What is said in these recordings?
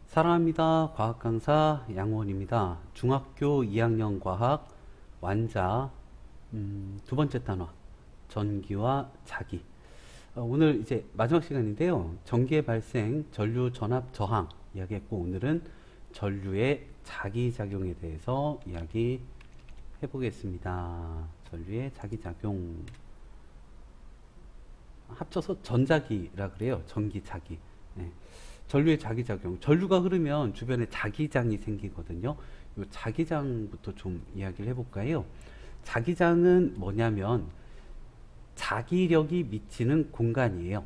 사랑합니다. 과학 강사 양원입니다. 중학교 2학년 과학 완자 두 번째 단원 전기와 자기. 오늘 이제 마지막 시간인데요. 전기의 발생, 전류 전압 저항 이야기했고 오늘은 전류의 자기작용에 대해서 이야기해 보겠습니다. 전류의 자기작용 합쳐서 전자기라 그래요. 전기자기. 네. 전류의 자기작용. 전류가 흐르면 주변에 자기장이 생기거든요. 이 자기장부터 좀 이야기를 해볼까요? 자기장은 뭐냐면 자기력이 미치는 공간이에요.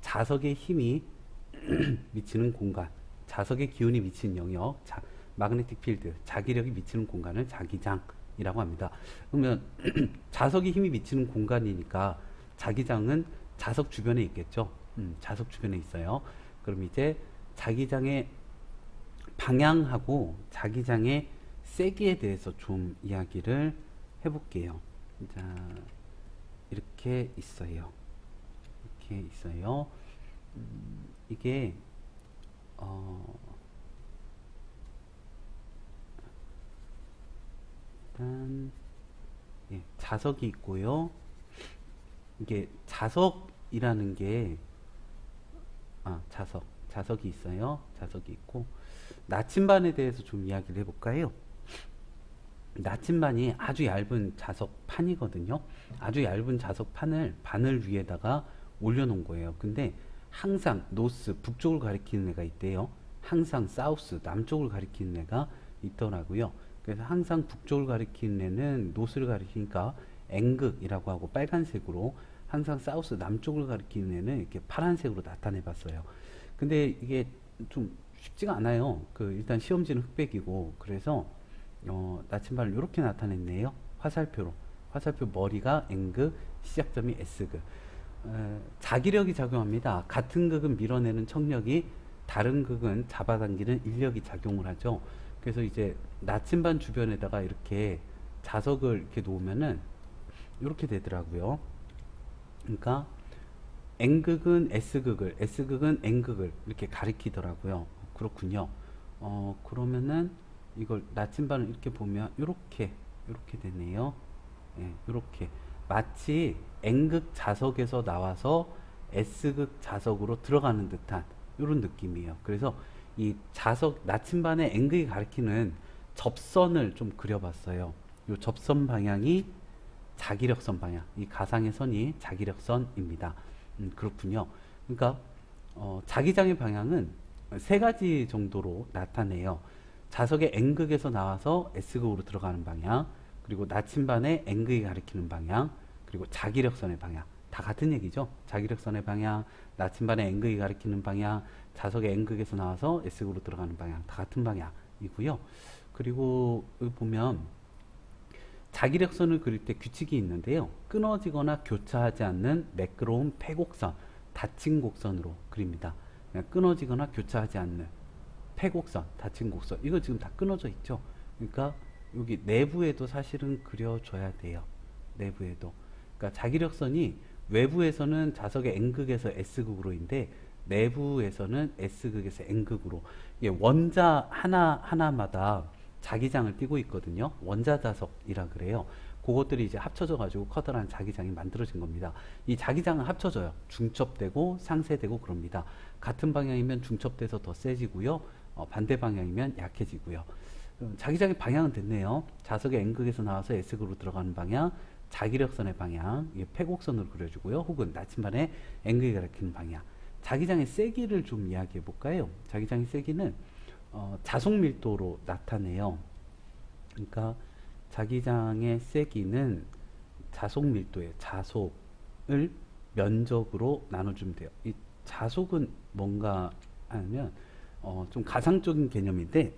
자석의 힘이 미치는 공간, 자석의 기운이 미치는 영역, 마그네틱 필드, 자기력이 미치는 공간을 자기장이라고 합니다. 그러면 자석의 힘이 미치는 공간이니까 자기장은 자석 주변에 있겠죠. 자석 주변에 있어요. 그럼 이제 자기장의 방향하고 자기장의 세기에 대해서 좀 이야기를 해볼게요. 자, 이렇게 있어요. 이렇게 있어요. 이게 일단 자석이 있고요. 이게 자석이라는 게 자석이 있어요. 자석이 있고 나침반에 대해서 좀 이야기를 해볼까요? 나침반이 아주 얇은 자석판이거든요. 아주 얇은 자석판을 바늘 위에다가 올려놓은 거예요. 근데 항상 노스 북쪽을 가리키는 애가 있대요. 항상 사우스 남쪽을 가리키는 애가 있더라고요. 그래서 항상 북쪽을 가리키는 애는 노스를 가리키니까 N극이라고 하고 빨간색으로, 항상 사우스 남쪽을 가리키는 애는 이렇게 파란색으로 나타내 봤어요. 근데 이게 좀 쉽지가 않아요. 일단 시험지는 흑백이고, 그래서 나침반을 이렇게 나타냈네요. 화살표로. 화살표 머리가 N극, 시작점이 S극. 자기력이 작용합니다. 같은 극은 밀어내는 척력이, 다른 극은 잡아당기는 인력이 작용을 하죠. 그래서 이제 나침반 주변에다가 이렇게 자석을 이렇게 놓으면은 이렇게 되더라고요. 그러니까 N극은 S극을, S극은 N극을 이렇게 가리키더라고요. 그렇군요. 그러면은 이걸 나침반을 이렇게 보면 이렇게 되네요. 예, 이렇게 마치 N극 자석에서 나와서 S극 자석으로 들어가는 듯한 이런 느낌이에요. 그래서 이 자석 나침반의 N극이 가리키는 접선을 좀 그려봤어요. 이 접선 방향이 자기력선 방향, 이 가상의 선이 자기력선입니다. 그렇군요. 그러니까 자기장의 방향은 세 가지 정도로 나타내요. 자석의 N극에서 나와서 S극으로 들어가는 방향, 그리고 나침반의 N극이 가리키는 방향, 그리고 자기력선의 방향. 다 같은 얘기죠. 자기력선의 방향, 나침반의 N극이 가리키는 방향, 자석의 N극에서 나와서 S극으로 들어가는 방향. 다 같은 방향이고요. 그리고 여기 보면 자기력선을 그릴 때 규칙이 있는데요. 끊어지거나 교차하지 않는 매끄러운 패곡선, 닫힌 곡선으로 그립니다. 끊어지거나 교차하지 않는 패곡선, 닫힌 곡선. 이거 지금 다 끊어져 있죠. 그러니까 여기 내부에도 사실은 그려줘야 돼요. 내부에도. 그러니까 자기력선이 외부에서는 자석의 N극에서 S극으로인데 내부에서는 S극에서 N극으로, 원자 하나마다 자기장을 띠고 있거든요. 원자 자석이라 그래요. 그것들이 이제 합쳐져 가지고 커다란 자기장이 만들어진 겁니다. 이 자기장은 합쳐져요. 중첩되고 상쇄되고 그럽니다. 같은 방향이면 중첩돼서 더 세지고요. 반대 방향이면 약해지고요. 자기장의 방향은 됐네요. 자석의 N극에서 나와서 S극으로 들어가는 방향, 자기력선의 방향, 패곡선으로 그려주고요. 혹은 나침반의 N극이 가리키는 방향. 자기장의 세기를 좀 이야기해 볼까요? 자기장의 세기는 자속 밀도로 나타내요. 그러니까 자기장의 세기는 자속 밀도의 자속을 면적으로 나눠주면 돼요. 이 자속은 뭔가 하면 좀 가상적인 개념인데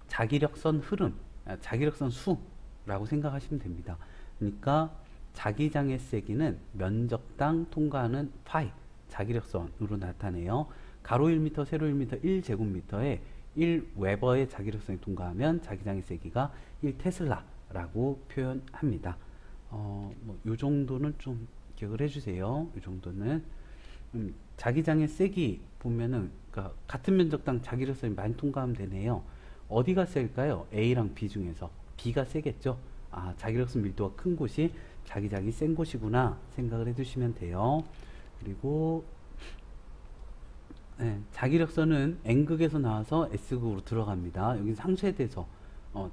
자기력선 흐름, 자기력선 수라고 생각하시면 됩니다. 그러니까 자기장의 세기는 면적당 통과하는 파이, 자기력선으로 나타내요. 가로 1m, 세로 1m, 1제곱미터에 1웨버의 자기력선이 통과하면 자기장의 세기가 1테슬라라고 표현합니다. 요 정도는 좀 기억을 해주세요. 요 정도는 자기장의 세기 보면은 그러니까 같은 면적당 자기력선이 많이 통과하면 되네요. 어디가 셀까요? A랑 B 중에서 B가 세겠죠. 아, 자기력선 밀도가 큰 곳이 자기장이 센 곳이구나 생각을 해두시면 돼요. 그리고 자기력선은 N극에서 나와서 S극으로 들어갑니다. 여기 상쇄돼서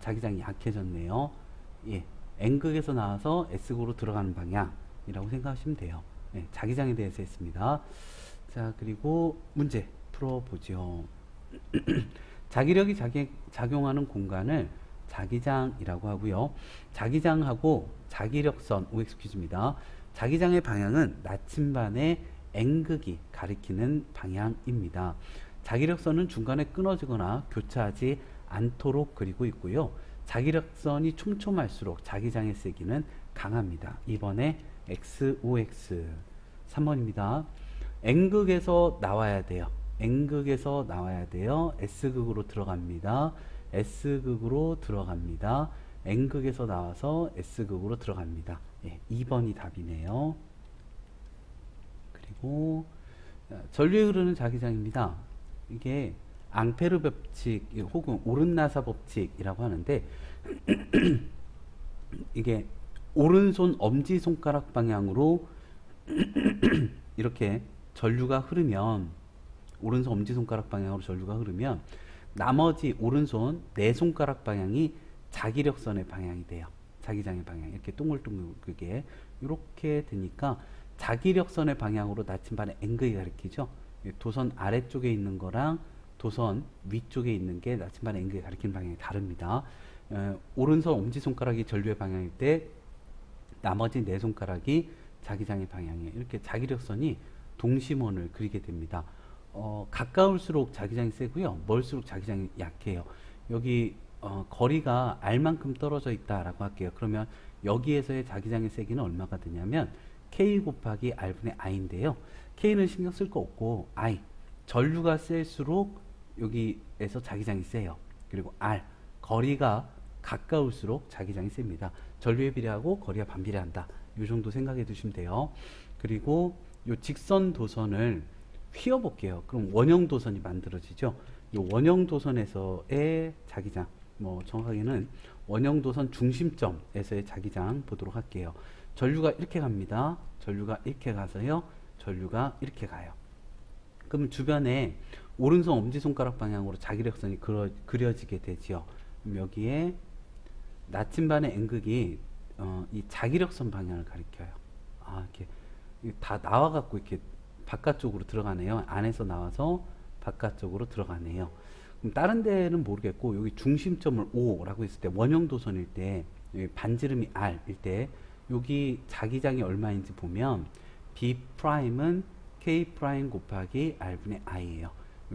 자기장이 약해졌네요. 예, N극에서 나와서 S극으로 들어가는 방향이라고 생각하시면 돼요. 자기장에 대해서 했습니다. 자, 그리고 문제 풀어보죠. 자기력이 작용하는 공간을 자기장이라고 하고요. 자기장하고 자기력선 OX 퀴즈입니다. 자기장의 방향은 나침반의 N극이 가리키는 방향입니다. 자기력선은 중간에 끊어지거나 교차하지 않도록 그리고 있고요. 자기력선이 촘촘할수록 자기장의 세기는 강합니다. 2번에 XOX 3번입니다. N극에서 나와야 돼요. N극에서 나와야 돼요. S극으로 들어갑니다. S극으로 들어갑니다. N극에서 나와서 S극으로 들어갑니다. 2번이 답이네요. 그리고 전류에 흐르는 자기장입니다. 이게 앙페르 법칙 혹은 오른나사 법칙이라고 하는데 이게 오른손 엄지손가락 방향으로 이렇게 전류가 흐르면 오른손 엄지손가락 방향으로 전류가 흐르면 나머지 오른손 네 손가락 방향이 자기력선의 방향이 돼요. 자기장의 방향 이렇게 동글동글게 이렇게 되니까 자기력선의 방향으로 나침반의 N극이 가리키죠. 도선 아래쪽에 있는 거랑 도선 위쪽에 있는 게 나침반의 N극이 가리키는 방향이 다릅니다. 오른손 엄지손가락이 전류의 방향일 때 나머지 네 손가락이 자기장의 방향이에요. 이렇게 자기력선이 동심원을 그리게 됩니다. 가까울수록 자기장이 세고요. 멀수록 자기장이 약해요. 여기 거리가 R만큼 떨어져 있다라고 할게요. 그러면 여기에서의 자기장의 세기는 얼마가 되냐면 K 곱하기 R분의 I인데요. K는 신경 쓸 거 없고 I, 전류가 셀수록 여기에서 자기장이 세요. 그리고 R, 거리가 가까울수록 자기장이 셉니다. 전류에 비례하고 거리가 반비례한다. 이 정도 생각해 두시면 돼요. 그리고 이 직선 도선을 휘어 볼게요. 그럼 원형 도선이 만들어지죠. 이 원형 도선에서의 자기장, 뭐 정확하게는 원형 도선 중심점에서의 자기장 보도록 할게요. 전류가 이렇게 갑니다. 전류가 이렇게 가서요. 전류가 이렇게 가요. 그럼 주변에 오른손 엄지손가락 방향으로 자기력선이 그려지게 되죠. 그럼 여기에 나침반의 N극이 이 자기력선 방향을 가리켜요. 아, 이렇게 다 나와갖고 이렇게 바깥쪽으로 들어가네요. 안에서 나와서 바깥쪽으로 들어가네요. 그럼 다른 데는 모르겠고 여기 중심점을 O라고 했을 때 원형 도선일 때 여기 반지름이 R일 때 여기 자기장이 얼마인지 보면 B'은 K' 곱하기 R분의 I예요.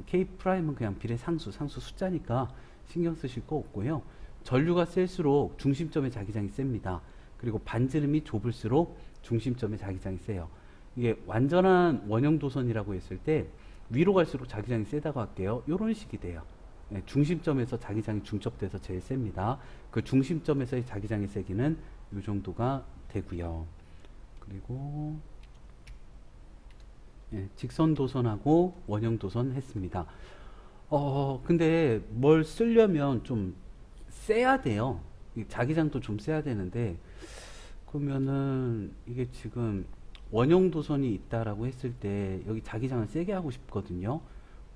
K'은 그냥 비례상수, 상수 숫자니까 신경 쓰실 거 없고요. 전류가 셀수록 중심점의 자기장이 셉니다. 그리고 반지름이 좁을수록 중심점의 자기장이 세요. 이게 완전한 원형 도선이라고 했을 때 위로 갈수록 자기장이 세다고 할게요. 이런 식이 돼요. 중심점에서 자기장이 중첩돼서 제일 셉니다. 그 중심점에서의 자기장의 세기는 이 정도가 되고요. 그리고 직선 도선하고 원형 도선 했습니다. 근데 뭘 쓰려면 좀 세야 돼요. 자기장도 좀 세야 되는데 그러면은 이게 지금 원형 도선이 있다라고 했을 때 여기 자기장을 세게 하고 싶거든요.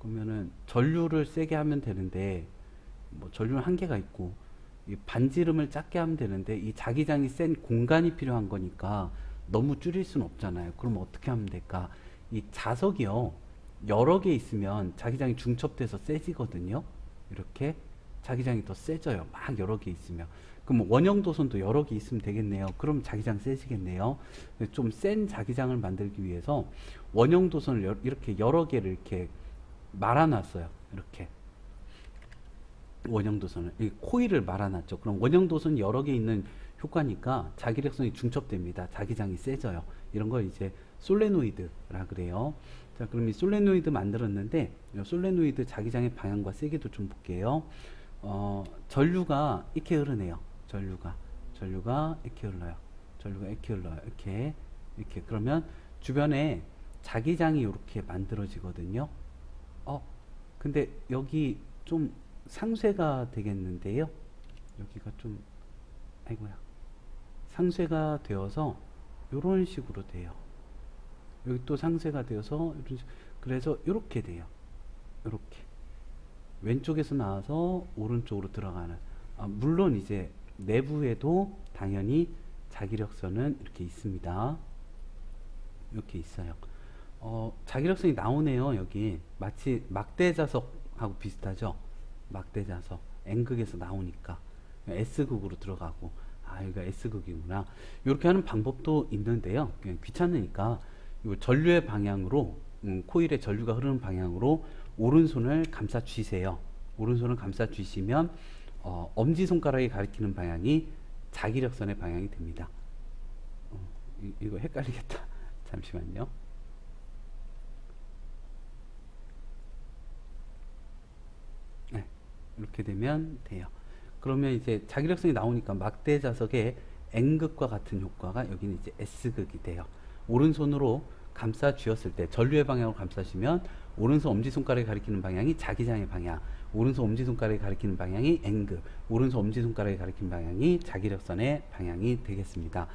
그러면은 전류를 세게 하면 되는데 뭐 전류는 한계가 있고 이 반지름을 작게 하면 되는데 이 자기장이 센 공간이 필요한 거니까 너무 줄일 수는 없잖아요. 그럼 어떻게 하면 될까? 이 자석이요 여러 개 있으면 자기장이 중첩돼서 세지거든요. 이렇게 자기장이 더 세져요. 막 여러 개 있으면. 그럼 원형 도선도 여러 개 있으면 되겠네요. 그럼 자기장 세지겠네요. 좀 센 자기장을 만들기 위해서 원형 도선을 이렇게 여러 개를 이렇게 말아놨어요. 이렇게 원형 도선을 이 코일을 말아놨죠. 그럼 원형 도선 여러 개 있는 효과니까 자기력선이 중첩됩니다. 자기장이 세져요. 이런 걸 이제 솔레노이드라 그래요. 자, 그럼 이 솔레노이드 만들었는데 이 솔레노이드 자기장의 방향과 세기도 좀 볼게요. 전류가 이렇게 흐르네요. 전류가 이렇게 흘러요. 전류가 이렇게 흘러요. 이렇게 그러면 주변에 자기장이 이렇게 만들어지거든요. 근데 여기 좀 상쇄가 되겠는데요. 여기가 좀, 아이고야. 상쇄가 되어서 이런 식으로 돼요. 여기 또 상쇄가 되어서 그래서 이렇게 돼요. 이렇게 왼쪽에서 나와서 오른쪽으로 들어가는. 물론 이제 내부에도 당연히 자기력선은 이렇게 있습니다. 이렇게 있어요. 자기력선이 나오네요. 여기 마치 막대자석하고 비슷하죠. 막대자석 N극에서 나오니까 S극으로 들어가고, 여기가 S극이구나. 이렇게 하는 방법도 있는데요. 그냥 귀찮으니까 이 전류의 방향으로, 코일의 전류가 흐르는 방향으로 오른손을 감싸 쥐세요. 오른손을 감싸 쥐시면 엄지손가락이 가리키는 방향이 자기력선의 방향이 됩니다. 이거 헷갈리겠다. 잠시만요. 네, 이렇게 되면 돼요. 그러면 이제 자기력선이 나오니까 막대자석의 N극과 같은 효과가 여기는 이제 S극이 돼요. 오른손으로 감싸 쥐었을 때 전류의 방향으로 감싸시면 오른손 엄지손가락이 가리키는 방향이 자기장의 방향, 오른손 엄지손가락이 가리키는 방향이 N극, 오른손 엄지손가락이 가리키는 방향이 자기력선의 방향이 되겠습니다.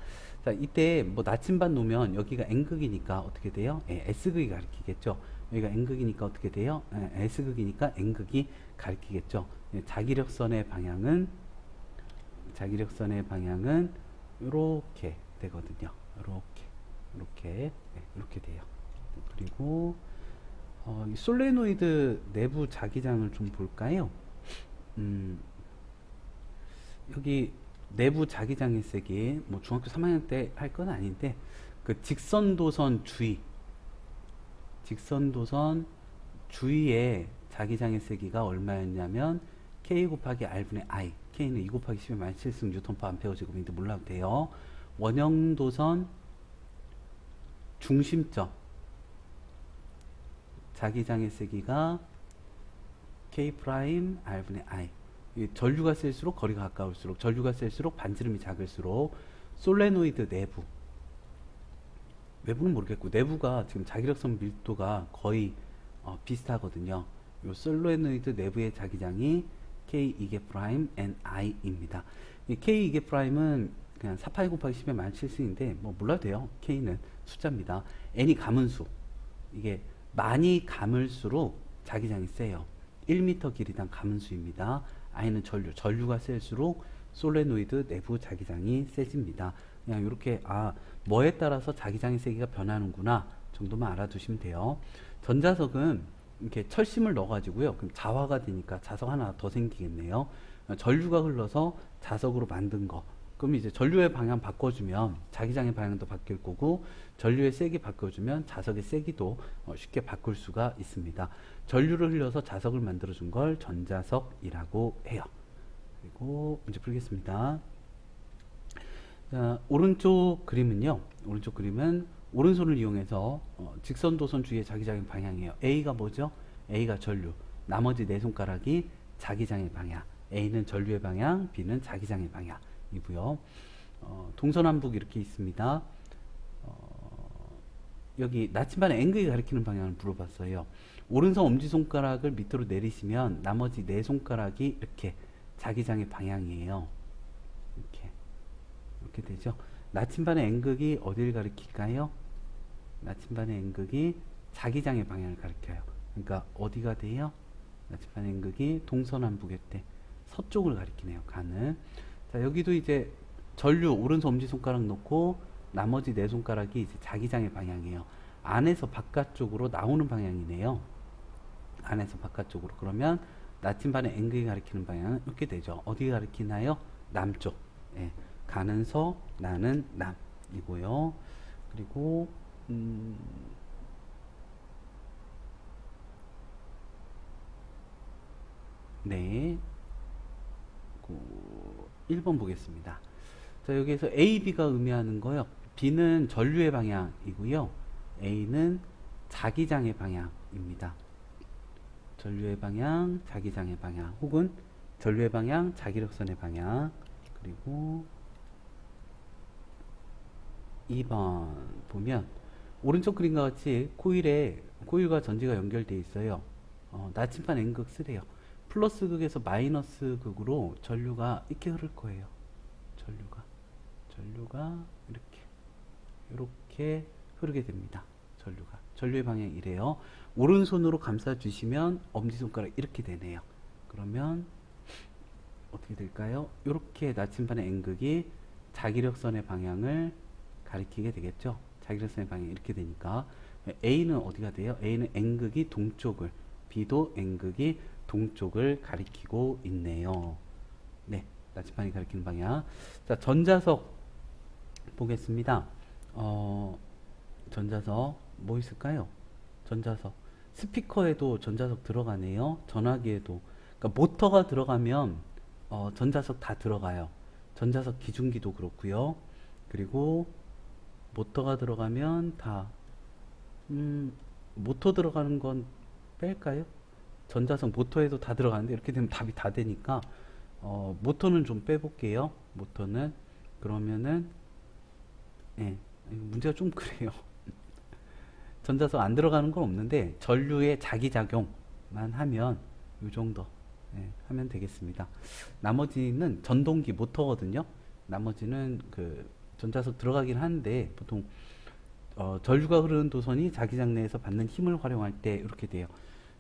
자, 이때 뭐 나침반 놓으면 여기가 N극이니까 어떻게 돼요? S극이 가리키겠죠. 여기가 N극이니까 어떻게 돼요? S극이니까 N극이 가리키겠죠. 자기력선의 방향은 이렇게 되거든요. 이렇게 돼요. 그리고 이 솔레노이드 내부 자기장을 좀 볼까요? 여기 내부 자기장의 색이 뭐 중학교 3학년 때 할 건 아닌데, 그 직선도선 주위의 자기장의 세기가 얼마였냐면 K 곱하기 R분의 I, K는 2 곱하기 10의 마이너스 7승 뉴턴 per 암페어 제곱인데 몰라도 돼요. 원형도선 중심점 자기장의 세기가 K 프라임 R분의 I. 전류가 셀수록 거리가 가까울수록, 전류가 셀수록 반지름이 작을수록 솔레노이드 외부는 모르겠고 내부가 지금 자기력선 밀도가 거의 비슷하거든요. 요 솔레노이드 내부의 자기장이 K 2개 프라임 N I입니다. 이 K 2개 프라임은 그냥 4파이 곱하기 10의 마이너스 7승인데 뭐 몰라도 돼요. K는 숫자입니다. N이 감은수, 이게 많이 감을수록 자기장이 세요. 1m 길이당 감은수입니다. I는 전류가 셀수록 솔레노이드 내부 자기장이 세집니다. 그냥 이렇게 뭐에 따라서 자기장의 세기가 변하는구나 정도만 알아두시면 돼요. 전자석은 이렇게 철심을 넣어가지고요. 그럼 자화가 되니까 자석 하나 더 생기겠네요. 전류가 흘러서 자석으로 만든 거. 그럼 이제 전류의 방향 바꿔주면 자기장의 방향도 바뀔 거고, 전류의 세기 바꿔주면 자석의 세기도 쉽게 바꿀 수가 있습니다. 전류를 흘려서 자석을 만들어준 걸 전자석이라고 해요. 그리고 문제 풀겠습니다. 자, 오른쪽 그림은 오른손을 이용해서 직선도선 주위의 자기장의 방향이에요. A가 뭐죠? A가 전류, 나머지 네 손가락이 자기장의 방향. A는 전류의 방향, B는 자기장의 방향이고요. 동서남북 이렇게 있습니다. 여기 나침반의 N극이 가리키는 방향을 물어봤어요. 오른손 엄지손가락을 밑으로 내리시면 나머지 네 손가락이 이렇게 자기장의 방향이에요. 이렇게 되죠. 나침반의 N극이 어디를 가리킬까요? 나침반의 N극이 자기장의 방향을 가리켜요. 그러니까 어디가 돼요? 나침반의 N극이 동서남북일 때 서쪽을 가리키네요. 가는. 자, 여기도 이제 전류 오른손 엄지손가락 놓고 나머지 네 손가락이 이제 자기장의 방향이에요. 안에서 바깥쪽으로 나오는 방향이네요. 안에서 바깥쪽으로. 그러면 나침반의 N극이 가리키는 방향은 이렇게 되죠. 어디 가리키나요? 남쪽. 예. 가는 서, 나는 남이고요. 그리고 네, 1번 보겠습니다. 자, 여기에서 A, B가 의미하는 거요. B는 전류의 방향이고요. A는 자기장의 방향입니다. 전류의 방향, 자기장의 방향, 혹은 전류의 방향, 자기력선의 방향. 그리고 2번 보면 오른쪽 그림과 같이 코일과 전지가 연결되어 있어요. 나침반 N극 쓰래요. 플러스 극에서 마이너스 극으로 전류가 이렇게 흐를 거예요. 전류가 이렇게 흐르게 됩니다. 전류의 방향이 이래요. 오른손으로 감싸 주시면 엄지손가락 이렇게 되네요. 그러면 어떻게 될까요? 이렇게 나침반의 N극이 자기력선의 방향을 가리키게 되겠죠. 자기력선의 방향이 이렇게 되니까 A는 어디가 돼요? A는 N극이 동쪽을, B도 N극이 동쪽을 가리키고 있네요. 네, 나침반이 가리키는 방향. 자, 전자석 보겠습니다. 전자석 뭐 있을까요? 전자석 스피커에도 전자석 들어가네요. 전화기에도. 그러니까 모터가 들어가면 전자석 다 들어가요. 전자석 기중기도 그렇고요. 그리고 모터가 들어가면 다 모터 들어가는 건 뺄까요? 전자석 모터에도 다 들어가는데 이렇게 되면 답이 다 되니까 모터는 좀 빼볼게요. 모터는 그러면은 예, 문제가 좀 그래요. 전자석 안 들어가는 건 없는데 전류의 자기작용만 하면 이 정도 하면 되겠습니다. 나머지는 전동기 모터거든요. 나머지는 그 전자석 들어가긴 하는데 보통 전류가 흐르는 도선이 자기장 내에서 받는 힘을 활용할 때 이렇게 돼요.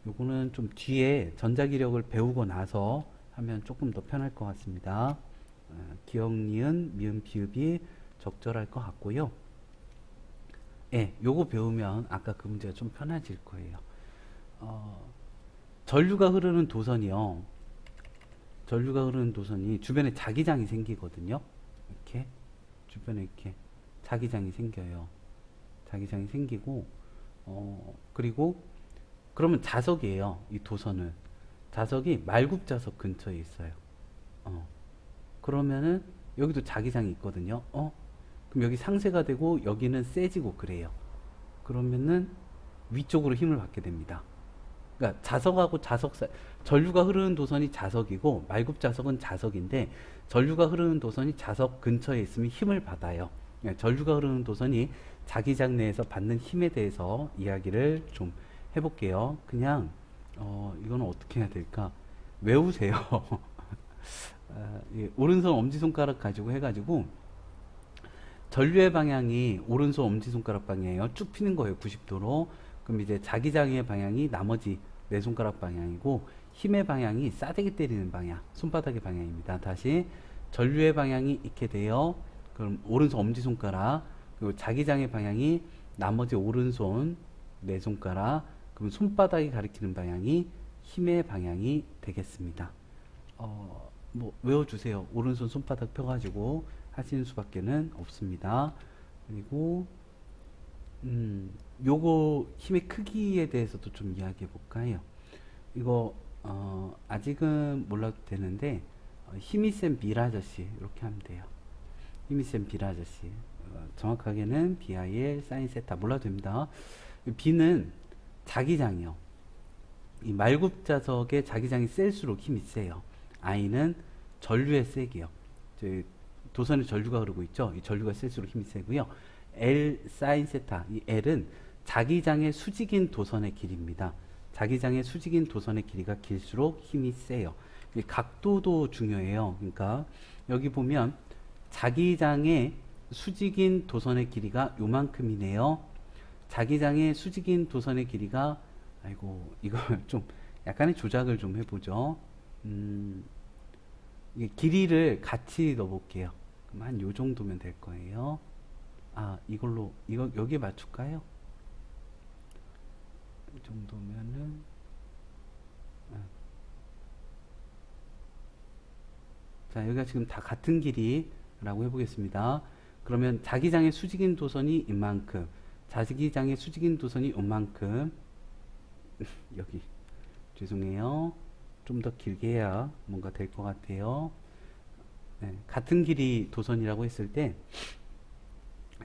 요거는 좀 뒤에 전자기력을 배우고 나서 하면 조금 더 편할 것 같습니다. 기억, 니은, 미음, 비읍이 적절할 것 같고요. 예, 요거 배우면 아까 그 문제가 좀 편해질 거예요. 전류가 흐르는 도선이요. 전류가 흐르는 도선이 주변에 자기장이 생기거든요. 이렇게 주변에 이렇게 자기장이 생겨요. 자기장이 생기고 그리고 그러면 자석이에요. 이 도선은 자석이 말굽자석 근처에 있어요. 그러면은 여기도 자기장이 있거든요. 그럼 여기 상쇄가 되고 여기는 세지고 그래요. 그러면은 위쪽으로 힘을 받게 됩니다. 그러니까 자석하고 자석 사이, 전류가 흐르는 도선이 자석이고 말굽자석은 자석인데 전류가 흐르는 도선이 자석 근처에 있으면 힘을 받아요. 전류가 흐르는 도선이 자기장 내에서 받는 힘에 대해서 이야기를 좀 해볼게요. 그냥 이거는 어떻게 해야 될까? 외우세요. 오른손 엄지손가락 가지고 해가지고 전류의 방향이 오른손 엄지손가락 방향이에요. 쭉 피는 거예요. 90도로. 그럼 이제 자기장의 방향이 나머지 네 손가락 방향이고 힘의 방향이 싸대기 때리는 방향, 손바닥의 방향입니다. 다시 전류의 방향이 이렇게 돼요. 그럼 오른손 엄지손가락, 그리고 자기장의 방향이 나머지 오른손 네 손가락, 그럼 손바닥이 가리키는 방향이 힘의 방향이 되겠습니다. 뭐 외워주세요. 오른손 손바닥 펴가지고 하시는 수밖에는 없습니다. 그리고 요거 힘의 크기에 대해서도 좀 이야기해 볼까요? 이거 아직은 몰라도 되는데 힘이 센 빌아저씨 이렇게 하면 돼요. 힘이 센 빌아저씨 정확하게는 BIL 사인 세타 몰라도 됩니다. B는 자기장이요. 이 말굽자석의 자기장이 셀수록 힘이 세요. I는 전류의 세기요. 도선에 전류가 흐르고 있죠. 이 전류가 셀수록 힘이 세고요. L 사인 세타, 이 L은 자기장의 수직인 도선의 길이입니다. 자기장의 수직인 도선의 길이가 길수록 힘이 세요. 이 각도도 중요해요. 그러니까 여기 보면 자기장의 수직인 도선의 길이가 요만큼이네요. 자기장의 수직인 도선의 길이가 아이고 이거 좀 약간의 조작을 좀 해보죠. 길이를 같이 넣어볼게요. 그럼 한 요 정도면 될 거예요. 이걸로 이거 여기에 맞출까요? 이 정도면은 자 여기가 지금 다 같은 길이라고 해보겠습니다. 그러면 자기장의 수직인 도선이 이만큼, 자기장의 수직인 도선이 이만큼 여기 죄송해요. 좀 더 길게 해야 뭔가 될 것 같아요. 같은 길이 도선이라고 했을 때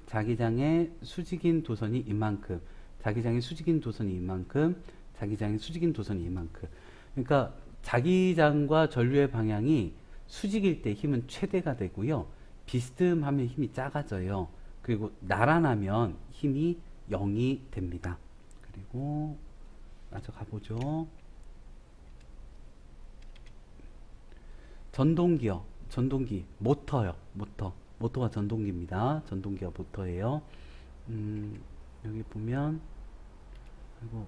자기장의 수직인 도선이 이만큼, 자기장의 수직인 도선이 이만큼, 자기장의 수직인 도선이 이만큼. 그러니까 자기장과 전류의 방향이 수직일 때 힘은 최대가 되고요. 비스듬하면 힘이 작아져요. 그리고 나란하면 힘이 0이 됩니다. 그리고 마저 가보죠. 전동기요. 전동기. 모터요. 모터. 모터가 전동기입니다. 전동기가 모터예요. 여기 보면, 이거,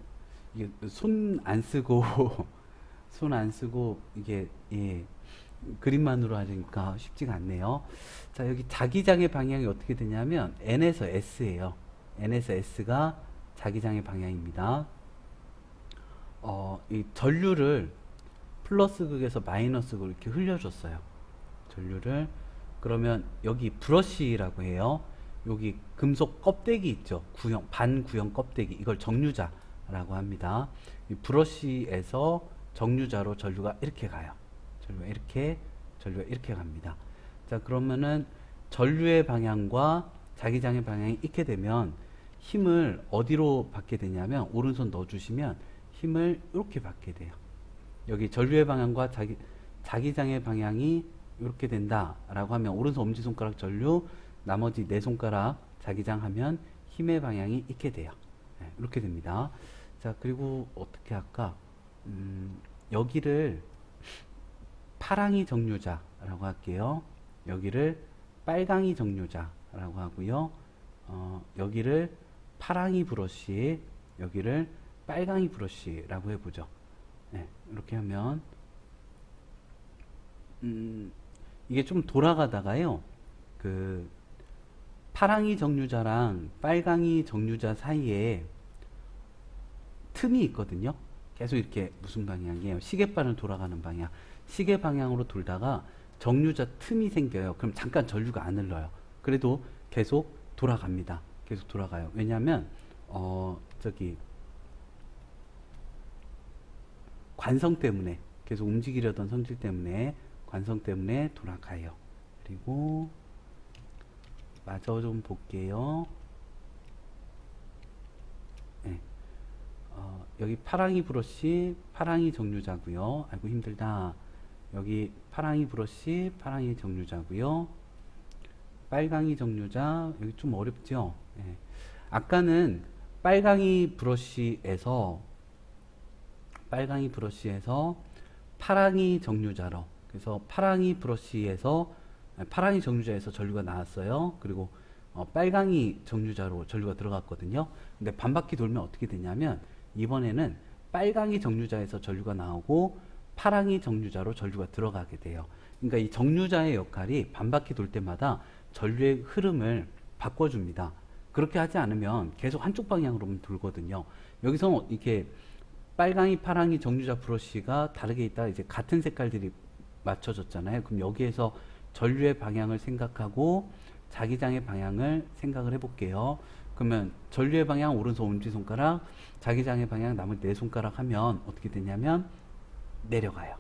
이게 손 안 쓰고, 손 안 쓰고, 이게, 예, 그림만으로 하니까 쉽지가 않네요. 자, 여기 자기장의 방향이 어떻게 되냐면, N에서 S예요. N에서 S가 자기장의 방향입니다. 이 전류를 플러스 극에서 마이너스 극으로 이렇게 흘려줬어요. 전류를. 그러면 여기 브러쉬라고 해요. 여기 금속 껍데기 있죠. 구형, 반구형 껍데기. 이걸 정류자라고 합니다. 이 브러쉬에서 정류자로 전류가 이렇게 가요. 전류가 이렇게 갑니다. 자, 그러면은 전류의 방향과 자기장의 방향이 있게 되면 힘을 어디로 받게 되냐면, 오른손 넣어주시면 힘을 이렇게 받게 돼요. 여기 전류의 방향과 자기장의 방향이 이렇게 된다라고 하면, 오른손 엄지손가락 전류, 나머지 네 손가락 자기장 하면 힘의 방향이 있게 돼요. 네, 이렇게 됩니다. 자, 그리고 어떻게 할까? 여기를 파랑이 정류자라고 할게요. 여기를 빨강이 정류자라고 하고요. 여기를 파랑이 브러쉬, 여기를 빨강이 브러쉬라고 해보죠. 네, 이렇게 하면 이게 좀 돌아가다가요, 그 파랑이 정류자랑 빨강이 정류자 사이에 틈이 있거든요. 계속 이렇게 무슨 방향이에요? 시계바늘 돌아가는 방향. 시계 방향으로 돌다가 정류자 틈이 생겨요. 그럼 잠깐 전류가 안 흘러요. 그래도 계속 돌아갑니다. 계속 돌아가요. 왜냐하면 저기 관성 때문에, 계속 움직이려던 성질 때문에, 관성 때문에 돌아가요. 그리고 마저 좀 볼게요. 네. 여기 파랑이 브러쉬, 파랑이 정류자고요. 아이고 힘들다. 여기 파랑이 브러쉬, 파랑이 정류자고요. 빨강이 정류자. 여기 좀 어렵죠? 네. 아까는 빨강이 브러쉬에서 파랑이 정류자로, 그래서 파랑이 정류자에서 전류가 나왔어요. 그리고 빨강이 정류자로 전류가 들어갔거든요. 근데 반바퀴 돌면 어떻게 되냐면, 이번에는 빨강이 정류자에서 전류가 나오고 파랑이 정류자로 전류가 들어가게 돼요. 그러니까 이 정류자의 역할이 반바퀴 돌 때마다 전류의 흐름을 바꿔줍니다. 그렇게 하지 않으면 계속 한쪽 방향으로만 돌거든요. 여기서 이렇게 빨강이, 파랑이 정류자 브러쉬가 다르게 있다가 이제 같은 색깔들이 맞춰졌잖아요. 그럼 여기에서 전류의 방향을 생각하고 자기장의 방향을 생각을 해볼게요. 그러면 전류의 방향 오른손 엄지손가락, 자기장의 방향 나머지 네 손가락 하면 어떻게 되냐면 내려가요.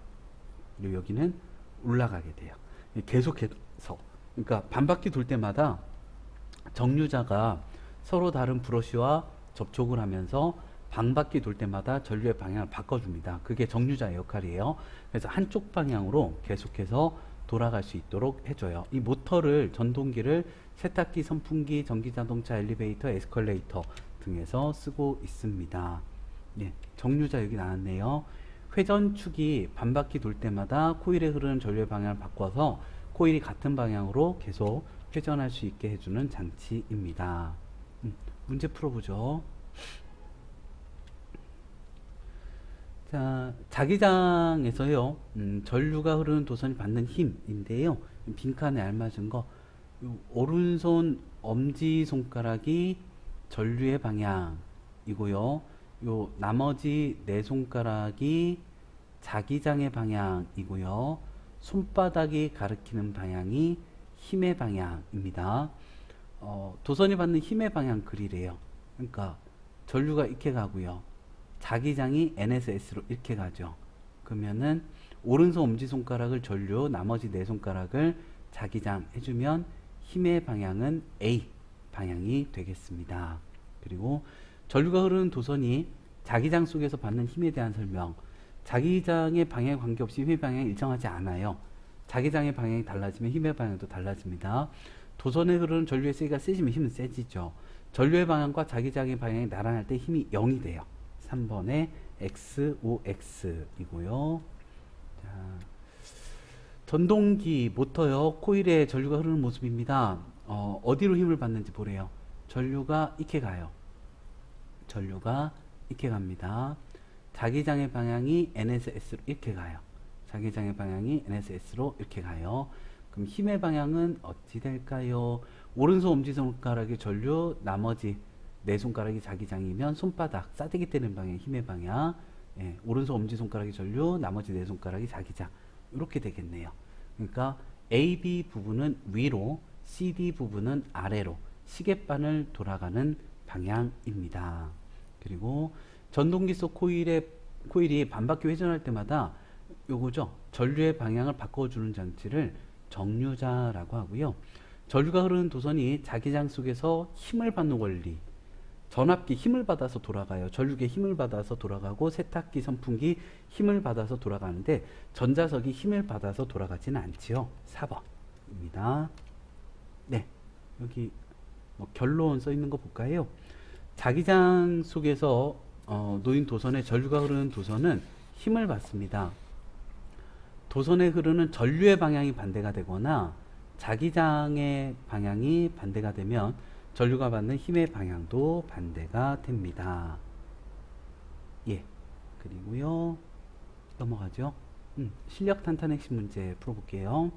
그리고 여기는 올라가게 돼요. 계속해서, 그러니까 반바퀴 돌 때마다 정류자가 서로 다른 브러쉬와 접촉을 하면서 반바퀴 돌 때마다 전류의 방향을 바꿔줍니다. 그게 정류자의 역할이에요. 그래서 한쪽 방향으로 계속해서 돌아갈 수 있도록 해줘요. 이 모터를, 전동기를 세탁기, 선풍기, 전기자동차, 엘리베이터, 에스컬레이터 등에서 쓰고 있습니다. 예, 정류자 여기 나왔네요. 회전축이 반바퀴 돌 때마다 코일에 흐르는 전류의 방향을 바꿔서 코일이 같은 방향으로 계속 회전할 수 있게 해주는 장치입니다. 문제 풀어보죠. 자, 자기장에서요, 전류가 흐르는 도선이 받는 힘인데요. 빈칸에 알맞은 거, 오른손 엄지손가락이 전류의 방향이고요. 요 나머지 네 손가락이 자기장의 방향이고요. 손바닥이 가리키는 방향이 힘의 방향입니다. 도선이 받는 힘의 방향 그리래요. 그러니까 전류가 이렇게 가고요. 자기장이 N에서 S로 이렇게 가죠. 그러면은 오른손 엄지손가락을 전류, 나머지 네 손가락을 자기장 해주면 힘의 방향은 A 방향이 되겠습니다. 그리고 전류가 흐르는 도선이 자기장 속에서 받는 힘에 대한 설명. 자기장의 방향에 관계없이 힘의 방향이 일정하지 않아요. 자기장의 방향이 달라지면 힘의 방향도 달라집니다. 도선에 흐르는 전류의 세기가 세지면 힘은 세지죠. 전류의 방향과 자기장의 방향이 나란할 때 힘이 0이 돼요. 3번에 XOX 이고요. 자, 전동기 모터요. 코일에 전류가 흐르는 모습입니다. 어디로 힘을 받는지 보래요. 전류가 이렇게 가요. 전류가 이렇게 갑니다. 자기장의 방향이 N에서 S로 이렇게 가요. 자기장의 방향이 N에서 S로 이렇게 가요. 그럼 힘의 방향은 어찌 될까요? 오른손 엄지손가락이 전류, 나머지 네 손가락이 자기장이면 손바닥, 싸대기 때리는 방향, 힘의 방향. 예, 오른손 엄지손가락이 전류, 나머지 네 손가락이 자기장. 이렇게 되겠네요. 그러니까 AB 부분은 위로, CD 부분은 아래로 시계바늘 돌아가는 방향입니다. 그리고 전동기 속 코일이 반바퀴 회전할 때마다 요거죠. 전류의 방향을 바꿔주는 장치를 정류자라고 하고요. 전류가 흐르는 도선이 자기장 속에서 힘을 받는 원리. 전압기 힘을 받아서 돌아가요. 전류계 힘을 받아서 돌아가고 세탁기, 선풍기 힘을 받아서 돌아가는데 전자석이 힘을 받아서 돌아가지는 않지요. 4번입니다. 네, 여기 뭐 결론 써 있는 거 볼까요? 자기장 속에서 놓인 도선에 전류가 흐르는 도선은 힘을 받습니다. 도선에 흐르는 전류의 방향이 반대가 되거나 자기장의 방향이 반대가 되면 전류가 받는 힘의 방향도 반대가 됩니다. 예. 그리고요. 넘어가죠. 실력 탄탄 핵심 문제 풀어볼게요.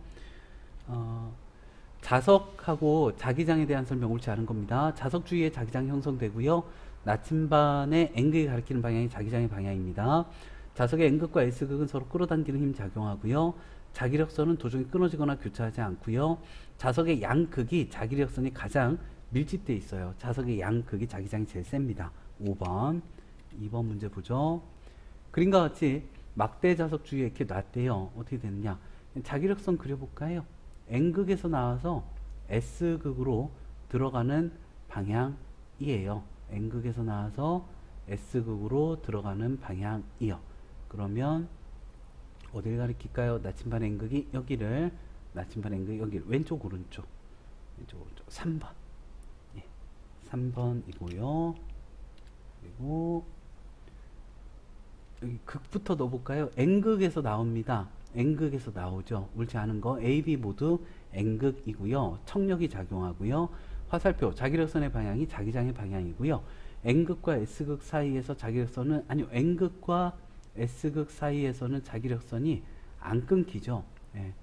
자석하고 자기장에 대한 설명 옳지 않은 겁니다. 자석 주위에 자기장 형성되고요. 나침반의 N극이 가리키는 방향이 자기장의 방향입니다. 자석의 N극과 S극은 서로 끌어당기는 힘 작용하고요. 자기력선은 도중에 끊어지거나 교차하지 않고요. 자석의 양극이 자기력선이 가장 밀집되어 있어요. 자석의 양극이 자기장이 제일 셉니다. 5번. 2번 문제 보죠. 그림과 같이 막대 자석 주위에 이렇게 놨대요. 어떻게 되느냐. 자기력선 그려볼까요? N극에서 나와서 S극으로 들어가는 방향이에요. N극에서 나와서 S극으로 들어가는 방향이요. 그러면 어딜 가리킬까요? 나침반 N극이 여기를, 나침반 N극이 여기를, 왼쪽 오른쪽, 왼쪽 오른쪽. 3번. 예, 3번이고요. 그리고 여기 극부터 넣어볼까요? N극에서 나옵니다. N극에서 나오죠. 옳지 않은 거 A, B 모두 N극이고요. 청력이 작용하고요. 화살표 자기력선의 방향이 자기장의 방향이고요. N극과 S극 사이에서 자기력선은, 아니요, N극과 S극 사이에서는 자기력선이 안 끊기죠. 예,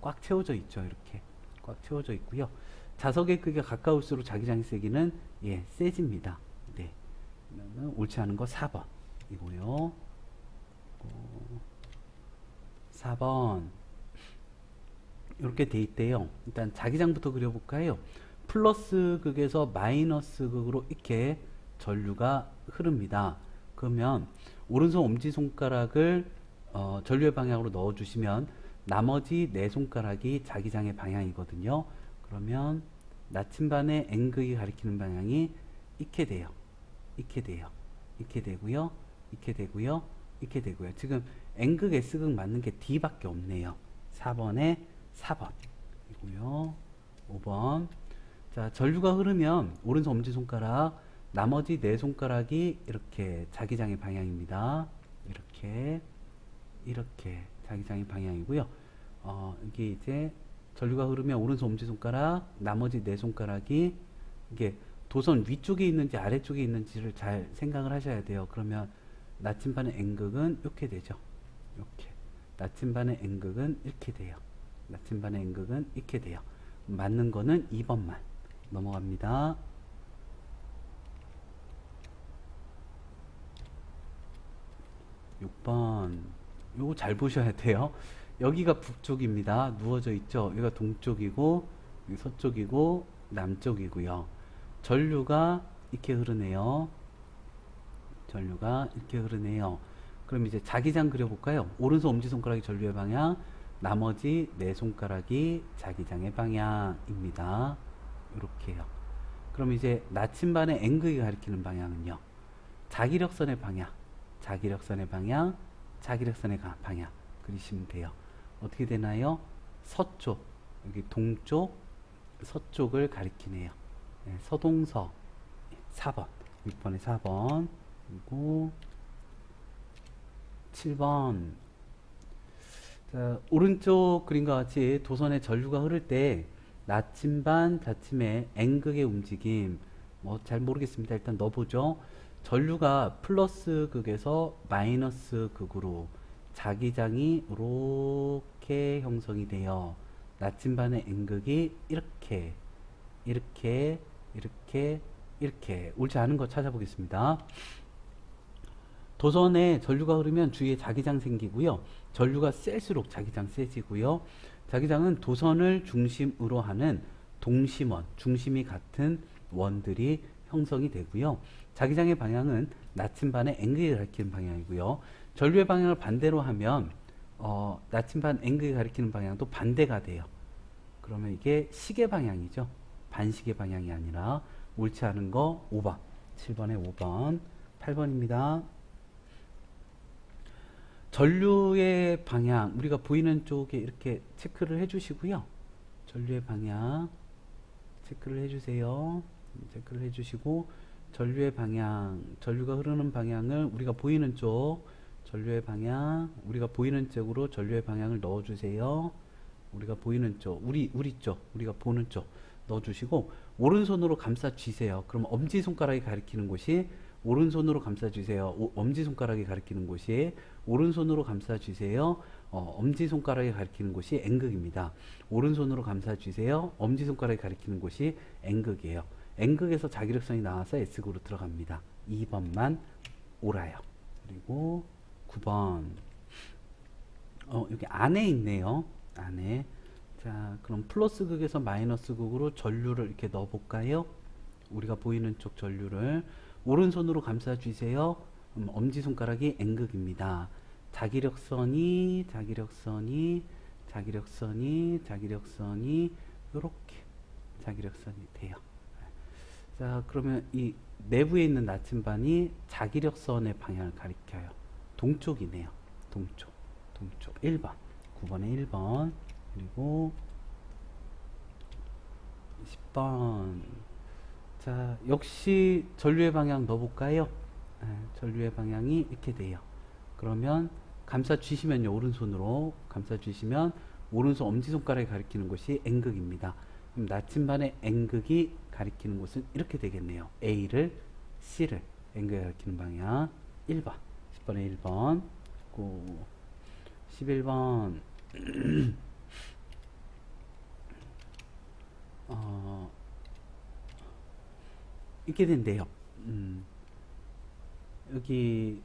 꽉 채워져 있죠. 이렇게 꽉 채워져 있고요. 자석의 크기가 가까울수록 자기장의 세기는 예, 세집니다. 네, 그러면 옳지 않은 거 4번이고요. 4번 이렇게 돼 있대요. 일단 자기장부터 그려볼까요? 플러스 극에서 마이너스 극으로 이렇게 전류가 흐릅니다. 그러면 오른손 엄지손가락을 전류의 방향으로 넣어주시면 나머지 네 손가락이 자기장의 방향이거든요. 그러면 나침반의 N극이 가리키는 방향이 이렇게 돼요. 이렇게 돼요. 이렇게 되고요. 이렇게 되고요. 이렇게 되고요. 지금 N극, S극 맞는 게 D밖에 없네요. 4번에 4번이고요. 5번. 자, 전류가 흐르면 오른손 엄지손가락, 나머지 네 손가락이 이렇게 자기장의 방향입니다. 이렇게 자기장의 방향이고요. 이게 이제 전류가 흐르면 오른손 엄지손가락, 나머지 네 손가락이 이게 도선 위쪽에 있는지 아래쪽에 있는지를 잘 생각을 하셔야 돼요. 그러면 나침반의 N극은 이렇게 되죠. 이렇게. 나침반의 N극은 이렇게 돼요. 나침반의 N극은 이렇게 돼요. 맞는 거는 2번만 넘어갑니다. 6번. 요거 잘 보셔야 돼요. 여기가 북쪽입니다. 누워져 있죠. 여기가 동쪽이고, 여기 서쪽이고, 남쪽이고요. 전류가 이렇게 흐르네요. 전류가 이렇게 흐르네요. 그럼 이제 자기장 그려볼까요? 오른손 엄지손가락이 전류의 방향, 나머지 네 손가락이 자기장의 방향입니다. 이렇게요. 그럼 이제 나침반의 N극이 가리키는 방향은요. 자기력선의 방향, 자기력선의 방향, 자기력선의 방향 그리시면 돼요. 어떻게 되나요? 서쪽, 여기 동쪽, 서쪽을 가리키네요. 네, 서동서. 4번. 6번에 4번. 그리고 7번. 자, 오른쪽 그림과 같이 도선에 전류가 흐를 때 나침반, 자침의 N극의 움직임 뭐 잘 모르겠습니다. 일단 넣어보죠. 전류가 플러스 극에서 마이너스 극으로 자기장이 이렇게 형성이 돼요. 나침반의 N극이 이렇게 이렇게 이렇게 이렇게 옳지 않은 거 찾아보겠습니다. 도선에 전류가 흐르면 주위에 자기장 생기고요. 전류가 셀수록 자기장 세지고요. 자기장은 도선을 중심으로 하는 동심원, 중심이 같은 원들이 형성이 되고요. 자기장의 방향은 나침반의 N극이 가리키는 방향이고요. 전류의 방향을 반대로 하면 나침반 N극이 가리키는 방향도 반대가 돼요. 그러면 이게 시계 방향이죠. 반시계 방향이 아니라 옳지 않은 거 5번, 7번에 5번, 8번입니다. 전류의 방향 우리가 보이는 쪽에 이렇게 체크를 해주시고요. 전류의 방향 체크를 해주세요. 체크를 해주시고 전류의 방향, 전류가 흐르는 방향을 우리가 보이는 쪽, 전류의 방향 우리가 보이는 쪽으로 전류의 방향을 넣어주세요. 우리가 보이는 쪽, 우리 쪽, 우리가 보는 쪽 넣어주시고 오른손으로 감싸 쥐세요. 그럼 엄지손가락이 가리키는 곳이 오른손으로 감싸 주세요. 엄지손가락이 가리키는 곳이 오른손으로 감싸 주세요. 엄지손가락이 가리키는 곳이 N극입니다. 오른손으로 감싸 주세요. 엄지손가락이 가리키는 곳이 N극이에요. N극에서 자기력선이 나와서 S극으로 들어갑니다. 2번만 옳아요. 그리고 9번 여기 안에 있네요. 안에. 자, 그럼 플러스 극에서 마이너스 극으로 전류를 이렇게 넣어 볼까요? 우리가 보이는 쪽 전류를 오른손으로 감싸 주세요. 엄지손가락이 N극입니다. 자기력선이 이렇게 자기력선이 돼요. 자, 그러면 이 내부에 있는 나침반이 자기력선의 방향을 가리켜요. 동쪽이네요. 동쪽 1번, 9번에 1번, 그리고 10번. 자, 역시 전류의 방향 넣어볼까요? 전류의 방향이 이렇게 돼요. 그러면 감싸 주시면요, 오른손으로 감싸 주시면 오른손 엄지손가락이 가리키는 곳이 N극입니다. 그럼 나침반의 N극이 가리키는 곳은 이렇게 되겠네요. A를 C를 N극이 가리키는 방향 1번, 10번에 1번, 11번 이렇게 된대요. 여기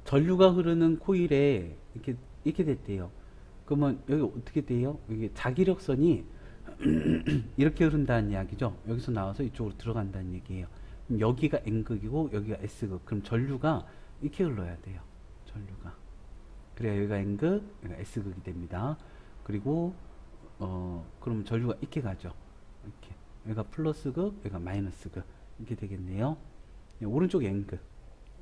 전류가 흐르는 코일에 이렇게 됐대요. 그러면 여기 어떻게 돼요? 여기 자기력선이 이렇게 흐른다는 이야기죠. 여기서 나와서 이쪽으로 들어간다는 얘기예요. 그럼 여기가 N극이고 여기가 S극. 그럼 전류가 이렇게 흘러야 돼요. 전류가. 그래야 여기가 N극, 여기가 S극이 됩니다. 그리고 그럼 전류가 이렇게 가죠. 이렇게. 여기가 플러스극, 여기가 마이너스극. 이렇게 되겠네요. 오른쪽에 N극.